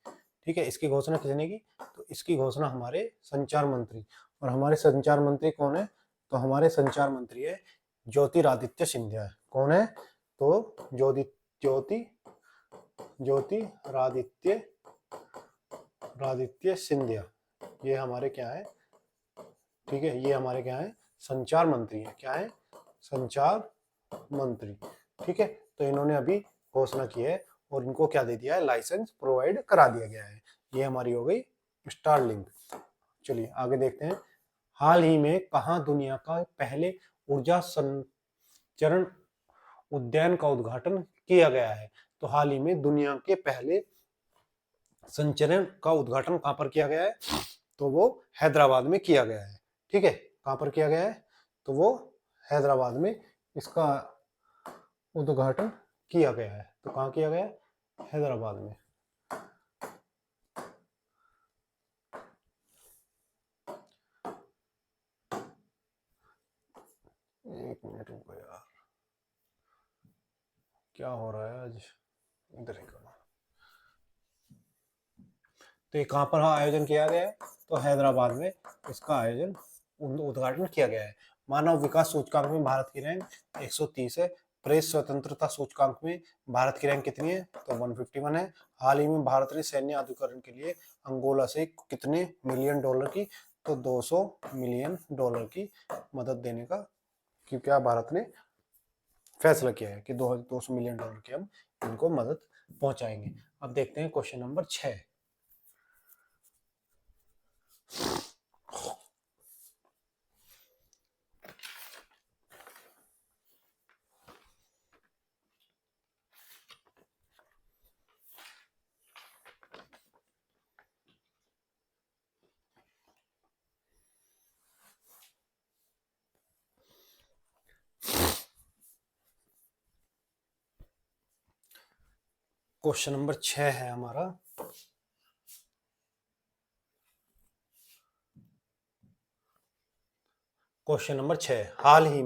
A: ठीक है, इसकी घोषणा किसने की, तो इसकी घोषणा हमारे संचार मंत्री, और हमारे संचार मंत्री कौन है, तो हमारे संचार मंत्री है ज्योतिरादित्य सिंधिया। कौन है, तो ज्योति ज्योतिरादित्य सिंधिया, ये हमारे क्या है, ठीक है, ये हमारे क्या है, संचार मंत्री है। क्या है, संचार मंत्री। ठीक है, तो इन्होंने अभी घोषणा की है और इनको क्या दे दिया है, लाइसेंस प्रोवाइड करा दिया गया है। ये हमारी हो गई स्टारलिंक। चलिए आगे देखते हैं। हाल ही में कहां दुनिया का पहले ऊर्जा संचरण उद्यान का उद्घाटन किया गया है, तो हाल ही में दुनिया के पहले संचरण का उद्घाटन कहां पर किया गया है, तो वो हैदराबाद में किया गया है। ठीक है, कहां पर किया गया है, तो वो हैदराबाद में इसका उद्घाटन किया गया है। तो कहां किया गया है, हैदराबाद में। एक मिनट रुको यार, क्या हो रहा है आज, इधर ही करना। तो ये कहां पर आयोजन किया गया है, तो हैदराबाद में इसका आयोजन उद्घाटन किया गया है। मानव विकास सूचकांक में भारत की रैंक 130 है। प्रेस स्वतंत्रता सूचकांक में भारत की रैंक कितनी है, तो 151 है। हाल ही में भारत ने सैन्य आधुनिकीकरण के लिए अंगोला से कितने मिलियन डॉलर की, तो 200 मिलियन डॉलर की मदद देने का कि क्या भारत ने फैसला किया है कि 200 मिलियन डॉलर की हम इनको मदद पहुंचाएंगे। अब देखते हैं क्वेश्चन नंबर 6। क्वेश्चन नंबर 6 है हमारा, क्वेश्चन नंबर 6, हाल ही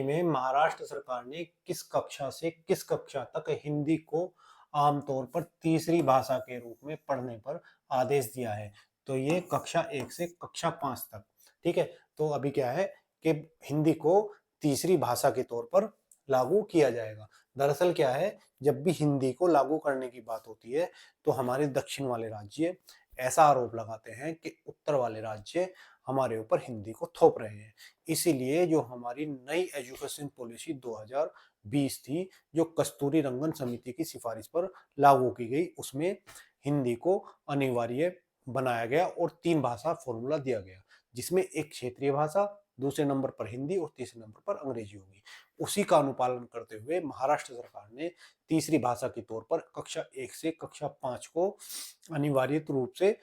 A: में महाराष्ट्र सरकार ने किस कक्षा से किस कक्षा तक हिंदी को आमतौर पर तीसरी भाषा के रूप में पढ़ने पर आदेश दिया है, तो ये कक्षा 1 से कक्षा 5 तक। ठीक है, तो अभी क्या है कि हिंदी को तीसरी भाषा के तौर पर लागू किया जाएगा। दरअसल क्या है, जब भी हिंदी को लागू करने की बात होती है, तो हमारे दक्षिण वाले राज्य ऐसा आरोप लगाते हैं कि उत्तर वाले राज्य हमारे ऊपर हिंदी को थोप रहे हैं। इसीलिए जो हमारी नई एजुकेशन पॉलिसी 2020 थी, जो कस्तूरी रंगन समिति की सिफारिश पर लागू की गई, उसमें हिंदी को अनिवार्य बनाया गया और 3 भाषा फॉर्मूला दिया गया, जिसमें एक क्षेत्रीय भाषा, दूसरे नंबर पर हिंदी और तीसरे नंबर पर अंग्रेजी होगी। उसी का अनुपालन करते हुए महाराष्ट्र सरकार ने तीसरी भाषा के तौर पर कक्षा 1 से कक्षा 5 को अनिवार्य रूप से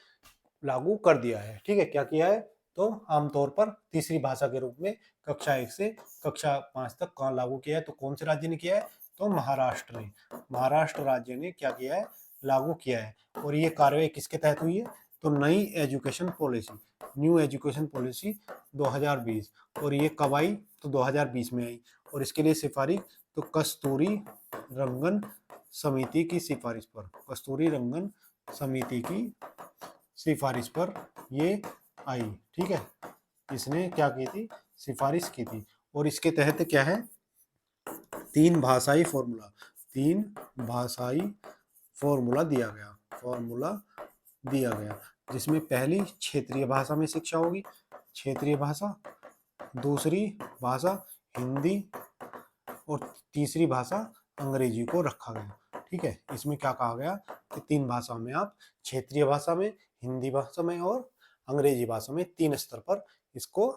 A: लागू कर दिया है। ठीक है, क्या किया है, तो आमतौर पर तीसरी भाषा के रूप में कक्षा 1 से कक्षा 5 तक कहाँ लागू किया है, तो कौन से राज्य ने किया है, तो महाराष्ट्र ने, महाराष्ट्र राज्य ने क्या किया है, लागू किया है। और ये कार्रवाई किसके तहत हुई है, तो नई education policy, new education policy 2020, और ये कब आई? तो 2020 में आई। और इसके लिए सिफारिश तो कस्तूरी रंगन समिति की सिफारिश पर, कस्तूरी रंगन समिति की सिफारिश पर ये आई। ठीक है, इसने क्या की थी? सिफारिश की थी। और इसके तहत क्या है? 3 भाषाई फॉर्मूला, 3 भाषाई फॉर्मूला दिया गया, फॉर्मूला दिया गया, जिसमें पहली क्षेत्रीय भाषा में शिक्षा होगी, क्षेत्रीय भाषा, दूसरी भाषा हिंदी, और तीसरी भाषा अंग्रेजी को रखा गया। ठीक है, इसमें क्या कहा गया कि 3 भाषा में आप, क्षेत्रीय भाषा में, हिंदी भाषा में और अंग्रेजी भाषा में 3 स्तर पर इसको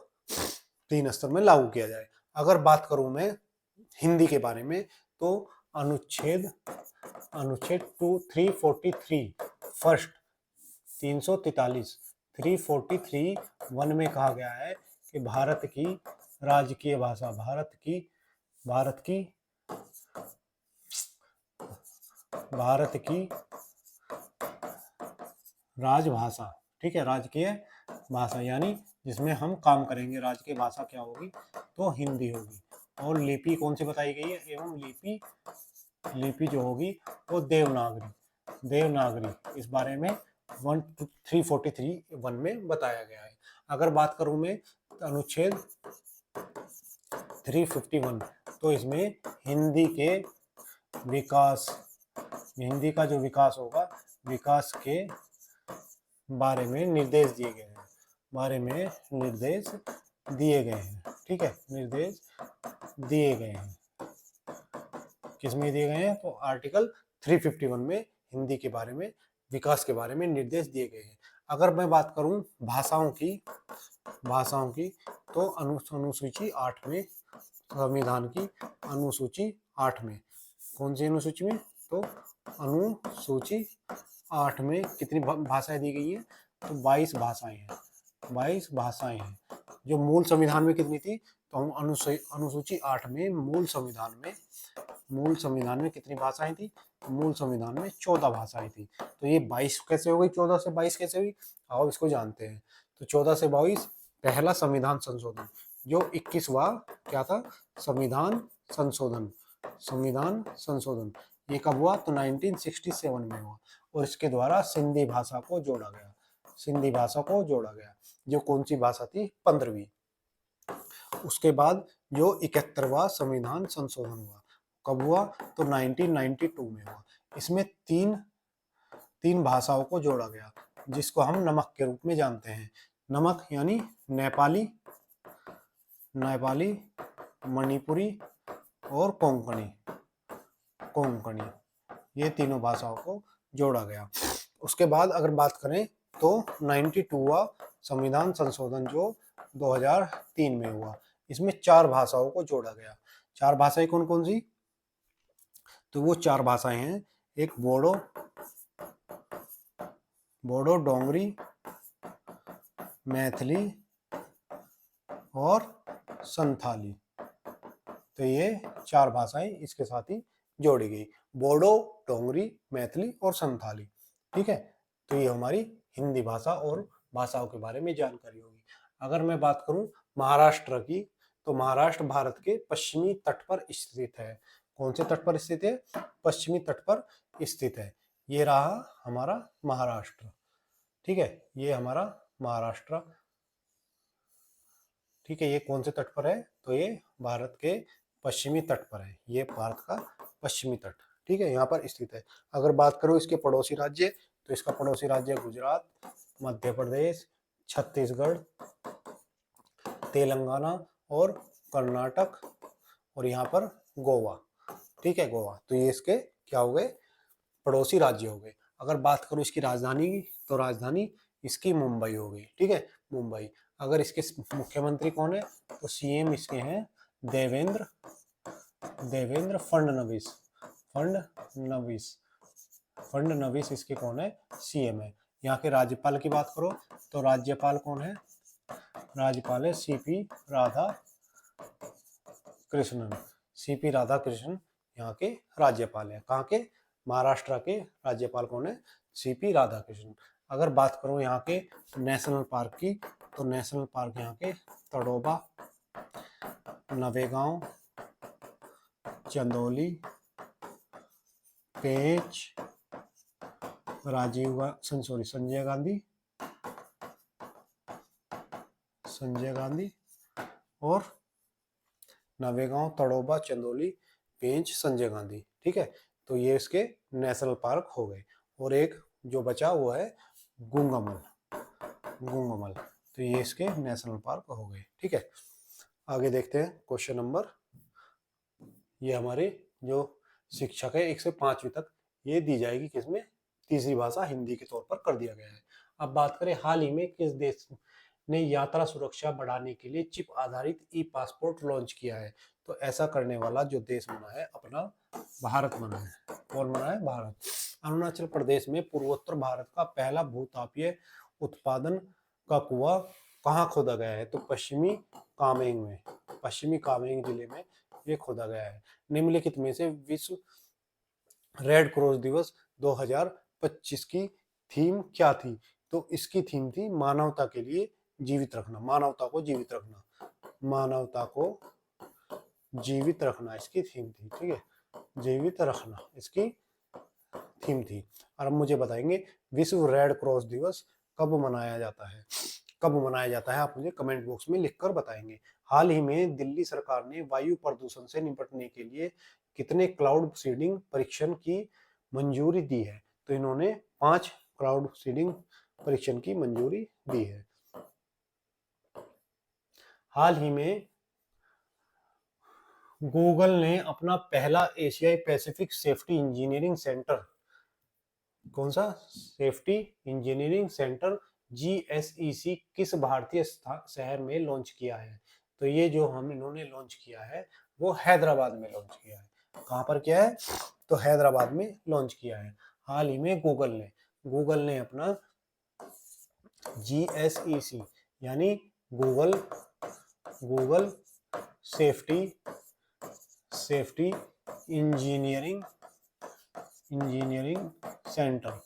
A: 3 स्तर में लागू किया जाए। अगर बात करूं मैं हिंदी के बारे में, तो अनुच्छेद अनुच्छेद 343 फर्स्ट 343 343(1) में कहा गया है कि भारत की राजकीय भाषा, भारत की राजभाषा, ठीक है, राजकीय भाषा यानी जिसमें हम काम करेंगे, राजकीय भाषा क्या होगी? तो हिंदी होगी। और लिपि कौन सी बताई गई है? एवं लिपि जो होगी वो देवनागरी इस बारे में 343(1) में बताया गया है। अगर बात करूं मैं अनुच्छेद 351, तो इसमें हिंदी के विकास, हिंदी का जो विकास होगा, विकास के बारे में निर्देश दिए गए हैं, बारे में निर्देश दिए गए हैं। ठीक है, निर्देश दिए गए हैं, किसमें दिए गए हैं? तो आर्टिकल 351 में हिंदी के बारे में, विकास के बारे में निर्देश दिए गए हैं। अगर मैं बात करूं भाषाओं की, तो अनुसूची 8 में, संविधान की अनुसूची 8 में, कौन सी अनुसूची में? तो अनुसूची 8 में कितनी भाषाएं दी गई हैं? तो 22 भाषाएं हैं, 22 भाषाएं हैं। जो मूल संविधान में कितनी थी? तो हम अनुसूची 8 में मूल संविधान में कितनी भाषाएं थी? मूल संविधान में 14 भाषाएं थी। तो ये 22 कैसे हो गई? 14 से 22 कैसे हुई? आओ इसको जानते हैं। तो 14 से 22 पहला संविधान संशोधन, जो 21वां क्या था? संविधान संशोधन, ये कब हुआ? तो 1967 में हुआ। और इसके द्वारा सिंधी भाषा को जोड़ा गया, जो कौन सी भाषा थी? 15वीं। उसके बाद जो 71वां संविधान संशोधन हुआ, कब हुआ? तो 1992 में हुआ। इसमें तीन भाषाओं को जोड़ा गया, जिसको हम नमक के रूप में जानते हैं। नमक यानी नेपाली, मणिपुरी और कोंकणी, ये तीनों भाषाओं को जोड़ा गया। उसके बाद अगर बात करें तो 92वां संविधान संशोधन जो 2003 में हुआ, इसमें 4 भाषाओं को जोड़ा गया। 4 भाषाएं कौन कौन सी? तो वो 4 भाषाएं हैं, एक बोडो, डोंगरी, मैथिली और संथाली। तो ये 4 भाषाएं इसके साथ ही जोड़ी गई, बोडो, डोंगरी, मैथिली और संथाली। ठीक है, तो ये हमारी हिंदी भाषा और भाषाओं के बारे में जानकारी होगी। अगर मैं बात करूं महाराष्ट्र की, तो महाराष्ट्र भारत के पश्चिमी तट पर स्थित है। कौन से तट पर स्थित है? पश्चिमी तट पर स्थित है। ये रहा हमारा महाराष्ट्र। ठीक है, ये हमारा महाराष्ट्र। ठीक है, ये कौन से तट पर है? तो ये भारत के पश्चिमी तट पर है, ये भारत का पश्चिमी तट। ठीक है, यहाँ पर स्थित है। अगर बात करो इसके पड़ोसी राज्य, तो इसका पड़ोसी राज्य गुजरात, मध्य प्रदेश, छत्तीसगढ़, तेलंगाना और कर्नाटक, और यहाँ पर गोवा। ठीक है, गोवा। तो ये इसके क्या हो गए? पड़ोसी राज्य हो गए। अगर बात करूँ इसकी राजधानी की, तो राजधानी इसकी मुंबई हो गई। ठीक है, मुंबई। अगर इसके मुख्यमंत्री कौन है? तो सीएम इसके हैं देवेंद्र फडणवीस इसके कौन है? सीएम है। यहाँ के राज्यपाल की बात करो, तो राज्यपाल कौन है? राज्यपाल है सीपी राधाकृष्णन यहाँ के राज्यपाल है। कहाँ के? महाराष्ट्र के राज्यपाल कौन है? सीपी राधाकृष्णन। अगर बात करूं यहाँ के नेशनल पार्क की, तो नेशनल पार्क यहाँ के तड़ोबा, नवेगांव, चंदौली, पेंच, संजय गांधी और नवेगांव, तड़ोबा, चंदौली, पेंच, संजय गांधी। ठीक है, तो ये इसके नेशनल पार्क हो गए। और एक जो बचा वो है गुंगमल, तो ये इसके नेशनल पार्क हो गए। ठीक है, आगे देखते हैं क्वेश्चन नंबर। ये हमारे जो शिक्षक है 1 से 5वीं तक ये दी जाएगी किसमें, तीसरी भाषा हिंदी के तौर पर कर दिया गया है। अब बात करें हाल ही में किस देश ने यात्रा सुरक्षा बढ़ाने के लिए चिप आधारित ई पासपोर्ट लॉन्च किया है। तो ऐसा करने वाला जो देश बना है अपना भारत बना है। कौन बना है? भारत। अरुणाचल प्रदेश में पूर्वोत्तर भारत का पहला भूतापीय उत्पादन का कुआं कहाँ खोदा गया है? तो पश्चिमी कामेंग जिले में ये खोदा गया है। निम्नलिखित में से विश्व रेड क्रॉस दिवस 2025 की थीम क्या थी? तो इसकी थीम थी मानवता के लिए जीवित रखना, मानवता को जीवित रखना इसकी थीम थी। ठीक है, जीवित रखना इसकी थीम थी। और अब मुझे बताएंगे विश्व रेड क्रॉस दिवस कब मनाया जाता है? आप मुझे कमेंट बॉक्स में लिखकर बताएंगे। हाल ही में दिल्ली सरकार ने वायु प्रदूषण से निपटने के लिए कितने क्लाउड सीडिंग परीक्षण की मंजूरी दी है? तो इन्होंने 5 क्लाउड सीडिंग परीक्षण की मंजूरी दी है। हाल ही में गूगल ने अपना पहला एशियाई पैसिफिक सेफ्टी इंजीनियरिंग सेंटर, कौन सा? सेफ्टी इंजीनियरिंग सेंटर GSEC किस भारतीय शहर में लॉन्च किया है? तो ये जो इन्होंने लॉन्च किया है वो हैदराबाद में लॉन्च किया है। कहाँ पर किया है? तो हैदराबाद में लॉन्च किया है। हाल ही में गूगल ने अपना GSEC यानी गूगल सेफ्टी इंजीनियरिंग सेंटर,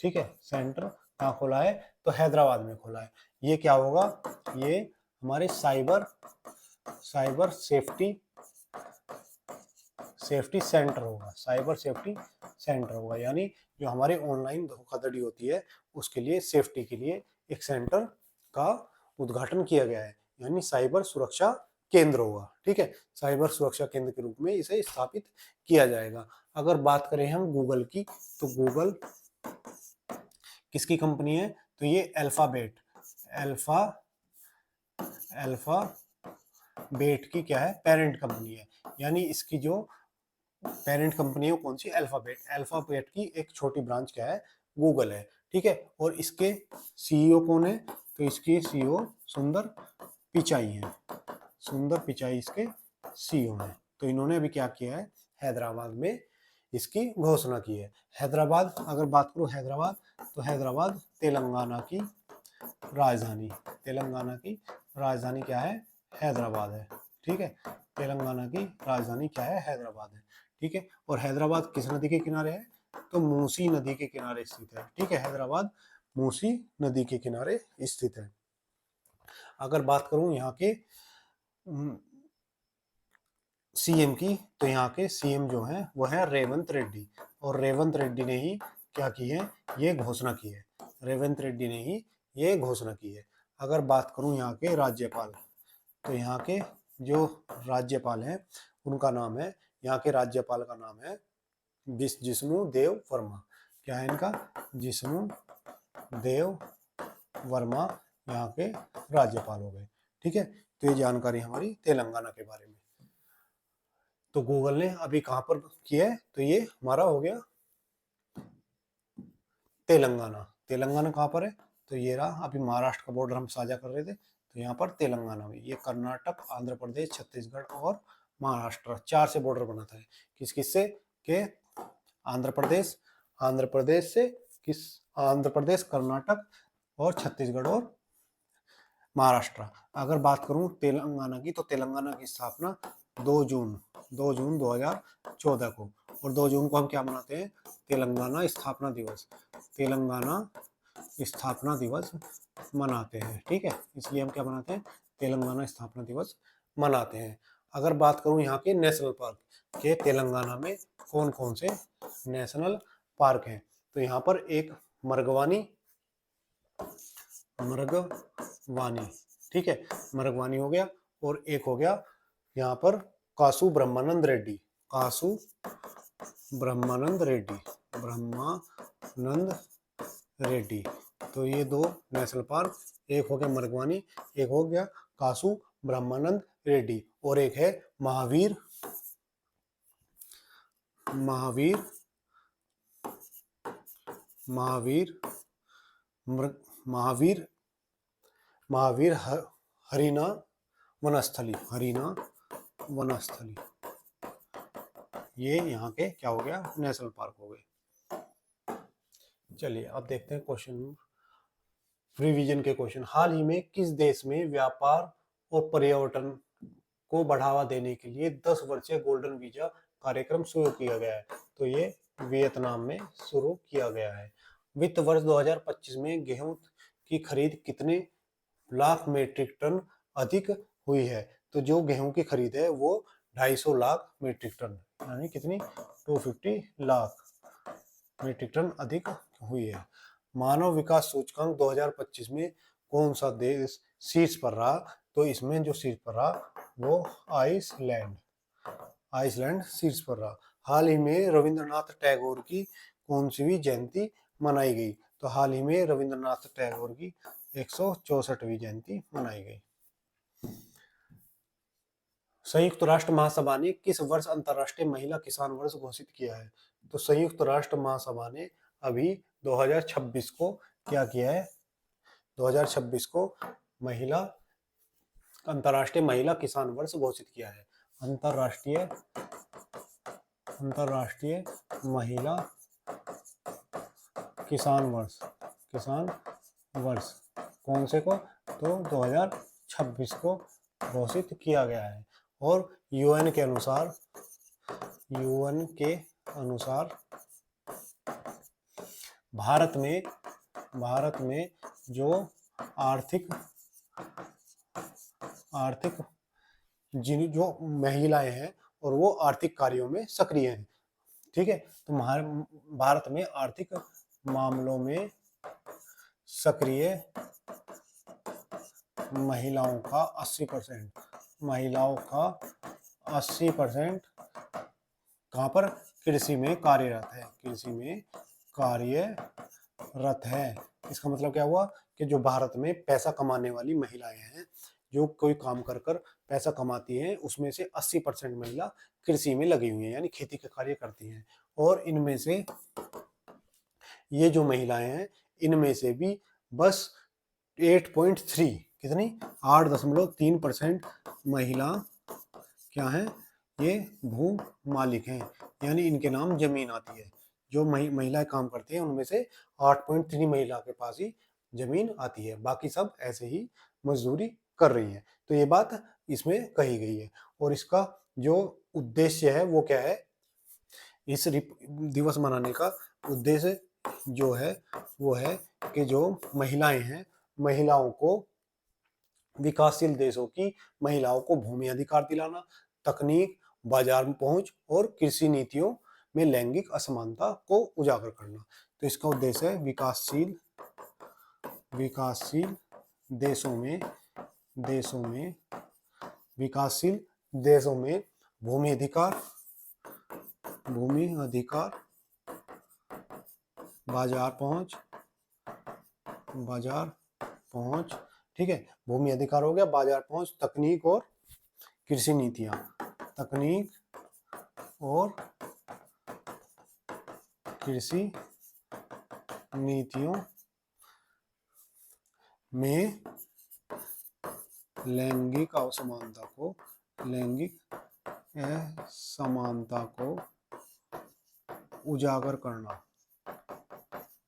A: ठीक है, सेंटर कहाँ खोला है? तो हैदराबाद में खोला है। ये क्या होगा? ये हमारे साइबर सेफ्टी सेंटर होगा। यानी जो हमारे ऑनलाइन धोखाधड़ी होती है उसके लिए, सेफ्टी के लिए एक सेंटर का उद्घाटन किया गया है, यानी साइबर सुरक्षा केंद्र होगा। ठीक है, साइबर सुरक्षा केंद्र के रूप में इसे स्थापित किया जाएगा। अगर बात करें हम गूगल की, तो गूगल किसकी कंपनी है? तो ये अल्फाबेट की क्या है? पेरेंट कंपनी है। यानी इसकी जो पेरेंट कंपनी है वो कौन सी? अल्फाबेट की एक छोटी ब्रांच क्या है? गूगल है। ठीक है, और इसके CEO कौन है? तो इसके CEO सुंदर पिचाई इसके CEO हैं। तो इन्होंने अभी क्या किया है? हैदराबाद में इसकी घोषणा की है। हैदराबाद, अगर बात करूं हैदराबाद, तो हैदराबाद तेलंगाना की राजधानी क्या है? हैदराबाद है। ठीक है, तेलंगाना की राजधानी क्या है? हैदराबाद है। ठीक है, और हैदराबाद किस नदी के किनारे है? तो मूसी नदी के किनारे स्थित है। ठीक है, हैदराबाद मूसी नदी के किनारे स्थित है। अगर बात करूं यहाँ के CM की, तो यहाँ के CM जो है वो है रेवंत रेड्डी, और रेवंत रेड्डी ने ही क्या की है? ये घोषणा की है। रेवंत रेड्डी ने ही ये घोषणा की है। अगर बात करूं यहाँ के राज्यपाल, तो यहाँ के जो राज्यपाल हैं उनका नाम है, यहाँ के राज्यपाल का नाम है जिष्णु देव वर्मा। क्या है इनका? जिष्णु देव वर्मा यहाँ के राज्यपाल हो गए। ठीक है, तो ये जानकारी हमारी तेलंगाना के बारे में। तो गूगल ने अभी कहां पर किया है? तो ये हमारा हो गया तेलंगाना कहां पर है? तो ये रहा, अभी महाराष्ट्र का बॉर्डर हम साझा कर रहे थे, तो यहाँ पर तेलंगाना में, ये कर्नाटक, आंध्र प्रदेश, छत्तीसगढ़ और महाराष्ट्र 4 से बॉर्डर बनाता है। किस किस से? के आंध्र प्रदेश, कर्नाटक और छत्तीसगढ़ और महाराष्ट्र। अगर बात करूं तेलंगाना की, तो तेलंगाना की स्थापना 2 जून 2014 को, और 2 जून को हम क्या मनाते हैं? तेलंगाना स्थापना दिवस। तेलंगाना स्थापना दिवस मनाते हैं। ठीक है, इसलिए हम क्या मनाते हैं, तेलंगाना स्थापना दिवस मनाते हैं। अगर बात करूं यहाँ के नेशनल पार्क के, तेलंगाना में कौन कौन से नेशनल पार्क हैं, तो यहाँ पर एक मरगवानी, ठीक है, मरगवानी हो गया, और एक हो गया यहाँ पर कासु ब्रह्मानंद रेड्डी। तो ये दो नेशनल पार्क, एक हो गया मरगवानी, एक हो गया कासु ब्रह्मानंद रेड्डी, और एक है महावीर हरिना वनस्थली। ये यहाँ के क्या हो गया, नेशनल पार्क हो गए। चलिए अब देखते हैं क्वेश्चन, रिवीजन के क्वेश्चन। हाल ही में किस देश में व्यापार और पर्यटन को बढ़ावा देने के लिए 10 वर्षीय गोल्डन वीजा कार्यक्रम शुरू किया गया है, तो ये वियतनाम में शुरू किया गया है। वित्त वर्ष 2025 में गेहूं की खरीद कितने लाख मीट्रिक टन अधिक हुई है, तो जो गेहूं की खरीद है वो 250 लाख मीट्रिक टन, यानी कितनी, 250 लाख मीट्रिक टन अधिक हुई है। मानव विकास सूचकांक 2025 में कौन सा देश शीर्ष पर रहा, तो इसमें जो शीर्ष पर रहा वो आइसलैंड शीर्ष पर रहा। हाल ही में रविंद्रनाथ टैगोर की कौन सी जयंती मनाई गई, तो हाल ही में रविंद्रनाथ टैगोर की 164वीं जयंती मनाई गई। संयुक्त राष्ट्र महासभा ने किस वर्ष अंतर्राष्ट्रीय महिला किसान वर्ष घोषित किया है, तो संयुक्त राष्ट्र महासभा ने अभी 2026 को क्या किया है, 2026 को अंतर्राष्ट्रीय महिला किसान वर्ष घोषित किया है। अंतर्राष्ट्रीय महिला किसान वर्ष कौन से को, तो 2026 को घोषित किया गया है। और यूएन के अनुसार भारत में जो जो महिलाएं हैं और वो आर्थिक कार्यों में सक्रिय हैं, ठीक है, तो भारत में आर्थिक मामलों में सक्रिय महिलाओं का 80% कहाँ पर, कृषि में कार्यरत है। इसका मतलब क्या हुआ कि जो भारत में पैसा कमाने वाली महिलाएं हैं, जो कोई काम कर पैसा कमाती हैं, उसमें से 80% महिला कृषि में लगी हुई हैं, यानी खेती के कार्य करती हैं। और इनमें से ये जो महिलाएं हैं, इनमें से भी बस 8.3 कितनी 8.3% महिला क्या है, ये भू मालिक हैं, यानी इनके नाम जमीन आती है। जो महिलाएं काम करती हैं उनमें से 8.3 महिला के पास ही जमीन आती है, बाकी सब ऐसे ही मजदूरी कर रही हैं। तो ये बात इसमें कही गई है। और इसका जो उद्देश्य है वो क्या है, इस दिवस मनाने का उद्देश्य जो है वो है कि जो महिलाएं हैं, महिलाओं को, विकासशील देशों की महिलाओं को भूमि अधिकार दिलाना, तकनीक, बाजार में पहुंच और कृषि नीतियों में लैंगिक असमानता को उजागर करना। तो इसका उद्देश्य है विकासशील देशों में भूमि अधिकार, बाजार पहुंच, ठीक है, भूमि अधिकार हो गया, बाजार पहुंच, तकनीक और कृषि नीतियों में लैंगिक असमानता को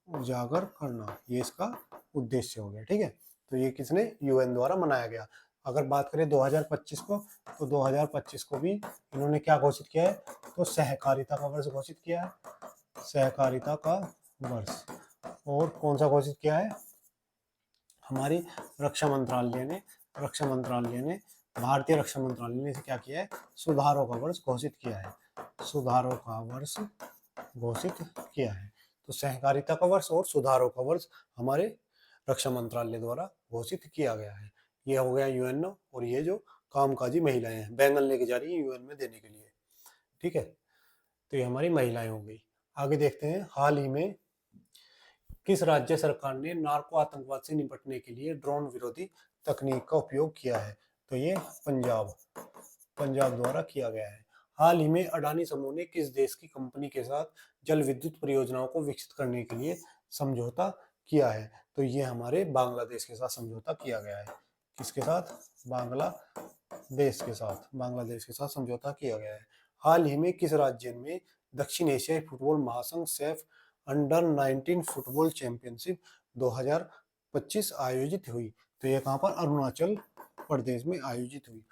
A: उजागर करना, ये इसका उद्देश्य हो गया। ठीक है, तो ये किसने, यूएन द्वारा मनाया गया। अगर बात करें 2025 को, तो 2025 को भी इन्होंने क्या घोषित किया है, तो सहकारिता का वर्ष घोषित किया है, सहकारिता का वर्ष। और कौन सा घोषित किया है? हमारी रक्षा मंत्रालय ने भारतीय रक्षा मंत्रालय ने क्या किया है? सुधारों का वर्ष घोषित किया है। सुधारों का वर्ष घोषित किया है। तो सहकारिता का वर्ष और सुधारों का वर्ष हमारे रक्षा मंत्रालय द्वारा घोषित किया गया है। ये हो गया यूएनओ, और ये जो कामकाजी महिलाएं हैं, बैंगन लेके जा रही है यूएन में देने के लिए। ठीक है, तो ये हमारी महिलाएं हो गई। आगे देखते हैं, हाल ही में किस राज्य सरकार ने नार्को आतंकवाद से निपटने के लिए ड्रोन विरोधी तकनीक का उपयोग किया है? तो ये पंजाब द्वारा किया गया है। हाल ही में अडानी समूह ने किस देश की कंपनी के साथ जल विद्युत परियोजनाओं को विकसित करने के लिए समझौता किया है? तो ये हमारे बांग्लादेश के साथ समझौता किया गया है। किसके साथ? बांग्लादेश के साथ समझौता किया गया है। हाल ही में किस राज्य में दक्षिण एशियाई फुटबॉल महासंघ सैफ अंडर 19 फुटबॉल चैंपियनशिप 2025 आयोजित हुई? तो यह कहां पर? अरुणाचल प्रदेश में आयोजित हुई।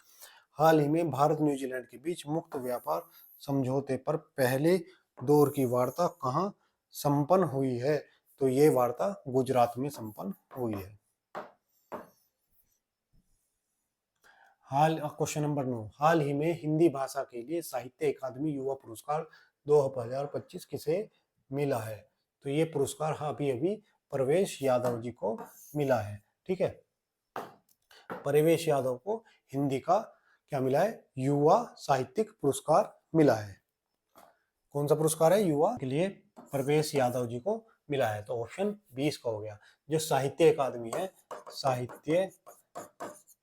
A: हाल ही में भारत न्यूजीलैंड के बीच मुक्त व्यापार समझौते पर पहले दौर की वार्ता कहां संपन्न हुई है? तो ये वार्ता गुजरात में संपन्न हुई है। क्वेश्चन नंबर 9, हाल ही में हिंदी भाषा के लिए साहित्य अकादमी युवा पुरस्कार 2025 किसे मिला है? तो ये पुरस्कार अभी अभी प्रवेश यादव जी को मिला है। ठीक है, प्रवेश यादव को हिंदी का क्या मिला है? युवा साहित्यिक पुरस्कार मिला है। कौन सा पुरस्कार है? युवा के लिए प्रवेश यादव जी को मिला है। तो ऑप्शन 20 का हो गया। जो साहित्य अकादमी है, साहित्य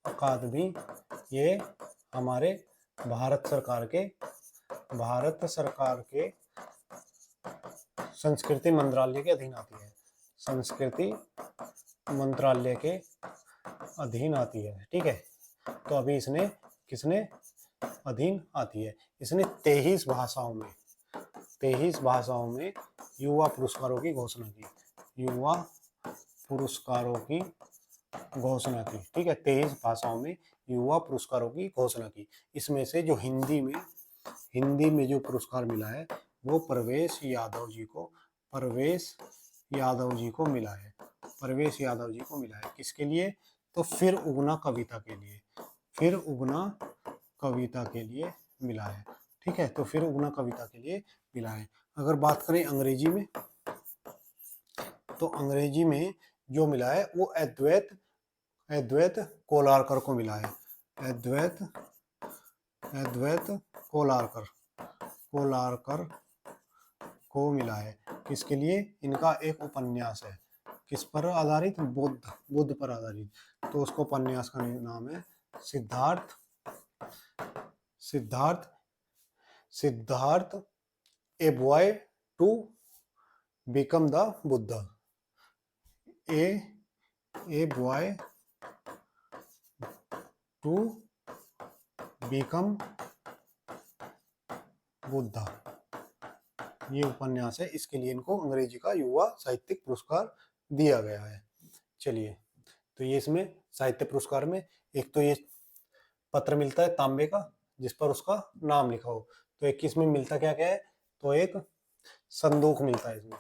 A: अकादमी, ये हमारे भारत सरकार के संस्कृति मंत्रालय के अधीन आती है। संस्कृति मंत्रालय के अधीन आती है। ठीक है, तो अभी इसने किसने अधीन आती है? इसने 23 भाषाओं में युवा पुरस्कारों की घोषणा की। युवा पुरस्कारों की घोषणा की। ठीक है, 23 भाषाओं में युवा पुरस्कारों की घोषणा की। इसमें से जो हिंदी में जो पुरस्कार मिला है वो प्रवेश यादव जी को मिला है। प्रवेश यादव जी को मिला है। किसके लिए? तो फिर उगना कविता के लिए मिला है। ठीक है, तो फिर उगना कविता के लिए मिला है। अगर बात करें अंग्रेजी में, तो अंग्रेजी में जो मिला है वो अद्वैत कोलारकर को मिला है। अद्वैत कोलारकर को मिला है। किसके लिए? इनका एक उपन्यास है। किस पर आधारित? बुद्ध पर आधारित। तो उसको उपन्यास का नाम है Siddhartha a boy to become the Buddha. A boy to become Buddha, ये उपन्यास है। इसके लिए इनको अंग्रेजी का युवा साहित्यिक पुरस्कार दिया गया है। चलिए, तो ये इसमें साहित्य पुरस्कार में एक तो ये पत्र मिलता है तांबे का जिस पर उसका नाम लिखा हो। तो एक इसमें मिलता क्या क्या है? तो एक संदूक मिलता है इसमें,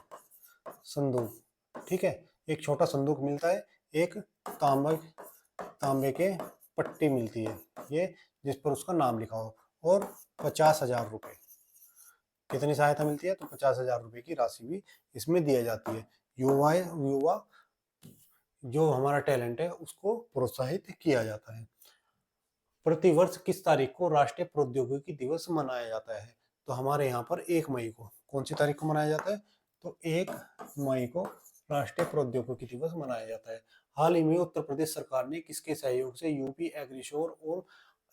A: संदूक। ठीक है, एक छोटा संदूक मिलता है। एक तांबे के पट्टी मिलती है, ये जिस पर उसका नाम लिखा हो। और 50,000 रुपए, कितनी सहायता मिलती है? तो 50,000 रुपए की राशि भी इसमें दी जाती है। युवा जो हमारा टैलेंट है उसको प्रोत्साहित किया जाता है। प्रतिवर्ष किस तारीख को राष्ट्रीय प्रौद्योगिकी दिवस मनाया जाता है? तो हमारे यहाँ पर 1 मई को। कौन सी तारीख को मनाया जाता है? तो 1 मई को राष्ट्रीय प्रौद्योगिकी दिवस मनाया जाता है। हाल ही में उत्तर प्रदेश सरकार ने किसके सहयोग से यूपी एग्रीशोर और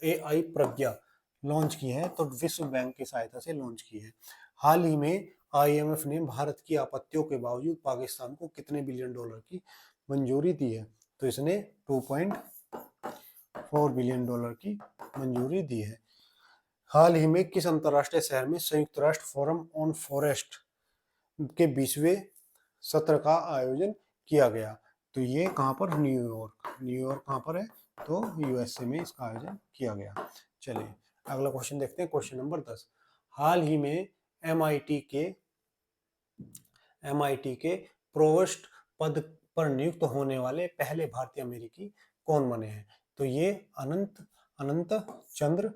A: AI प्रज्ञा लॉन्च की है? तो विश्व बैंक की सहायता से लॉन्च की है। हाल ही में IMF ने भारत की आपत्तियों के बावजूद पाकिस्तान को कितने बिलियन डॉलर की मंजूरी दी है? तो इसने 2.4 बिलियन डॉलर की मंजूरी दी है। हाल ही में किस अंतरराष्ट्रीय शहर में संयुक्त राष्ट्र फोरम ऑन फॉरेस्ट के 20वें सत्र का आयोजन किया गया? तो ये कहाँ पर? न्यूयॉर्क कहाँ पर है? तो USA में इसका आयोजन किया गया। चलिए अगला क्वेश्चन देखते हैं, क्वेश्चन नंबर 10। हाल ही में MIT के प्रोवोस्ट पद पर नियुक्त होने वाले पहले भारतीय अमेरिकी कौन बने हैं? तो ये अनंत चंद्र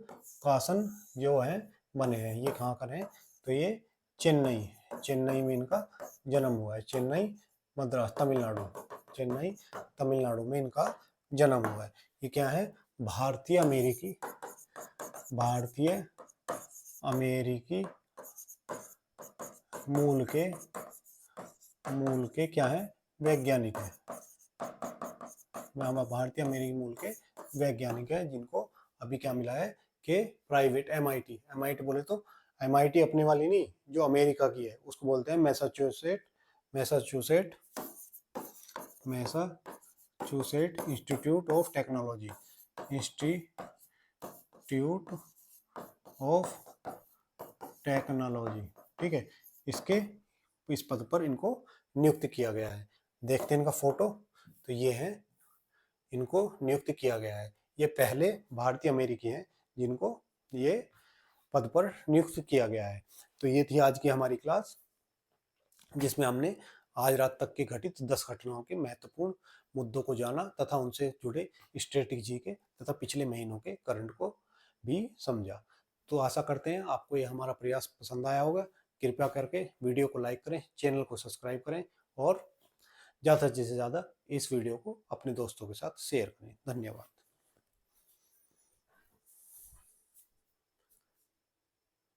A: कासन जो है बने हैं। ये कहाँ कर हैं? तो ये चेन्नई में इनका जन्म हुआ है। चेन्नई मद्रास तमिलनाडु, चेन्नई तमिलनाडु में इनका जन्म हुआ है। ये क्या है? भारतीय अमेरिकी मूल के क्या है? वैज्ञानिक है। भारतीय अमेरिकी मूल के वैज्ञानिक है, जिनको अभी क्या मिला है कि प्राइवेट एमआईटी बोले तो एमआईटी अपने वाली नहीं, जो अमेरिका की है उसको बोलते हैं मैसाचुसेट इंस्टीट्यूट ऑफ टेक्नोलॉजी, ठीक है। इस पद पर इनको नियुक्त किया गया है। देखते हैं इनका फोटो। तो ये है, इनको नियुक्त किया गया है। ये पहले भारतीय अमेरिकी हैं जिनको ये पद पर नियुक्त किया गया है। तो ये थी आज की हमारी क्लास, जिसमें हमने आज रात तक के घटित 10 घटनाओं के महत्वपूर्ण मुद्दों को जाना तथा उनसे जुड़े स्ट्रेटेजी के तथा पिछले महीनों के करंट को भी समझा। तो आशा करते हैं आपको ये हमारा प्रयास पसंद आया होगा। कृपया करके वीडियो को लाइक करें, चैनल को सब्सक्राइब करें और ज़्यादा से ज़्यादा इस वीडियो को अपने दोस्तों के साथ शेयर करें। धन्यवाद।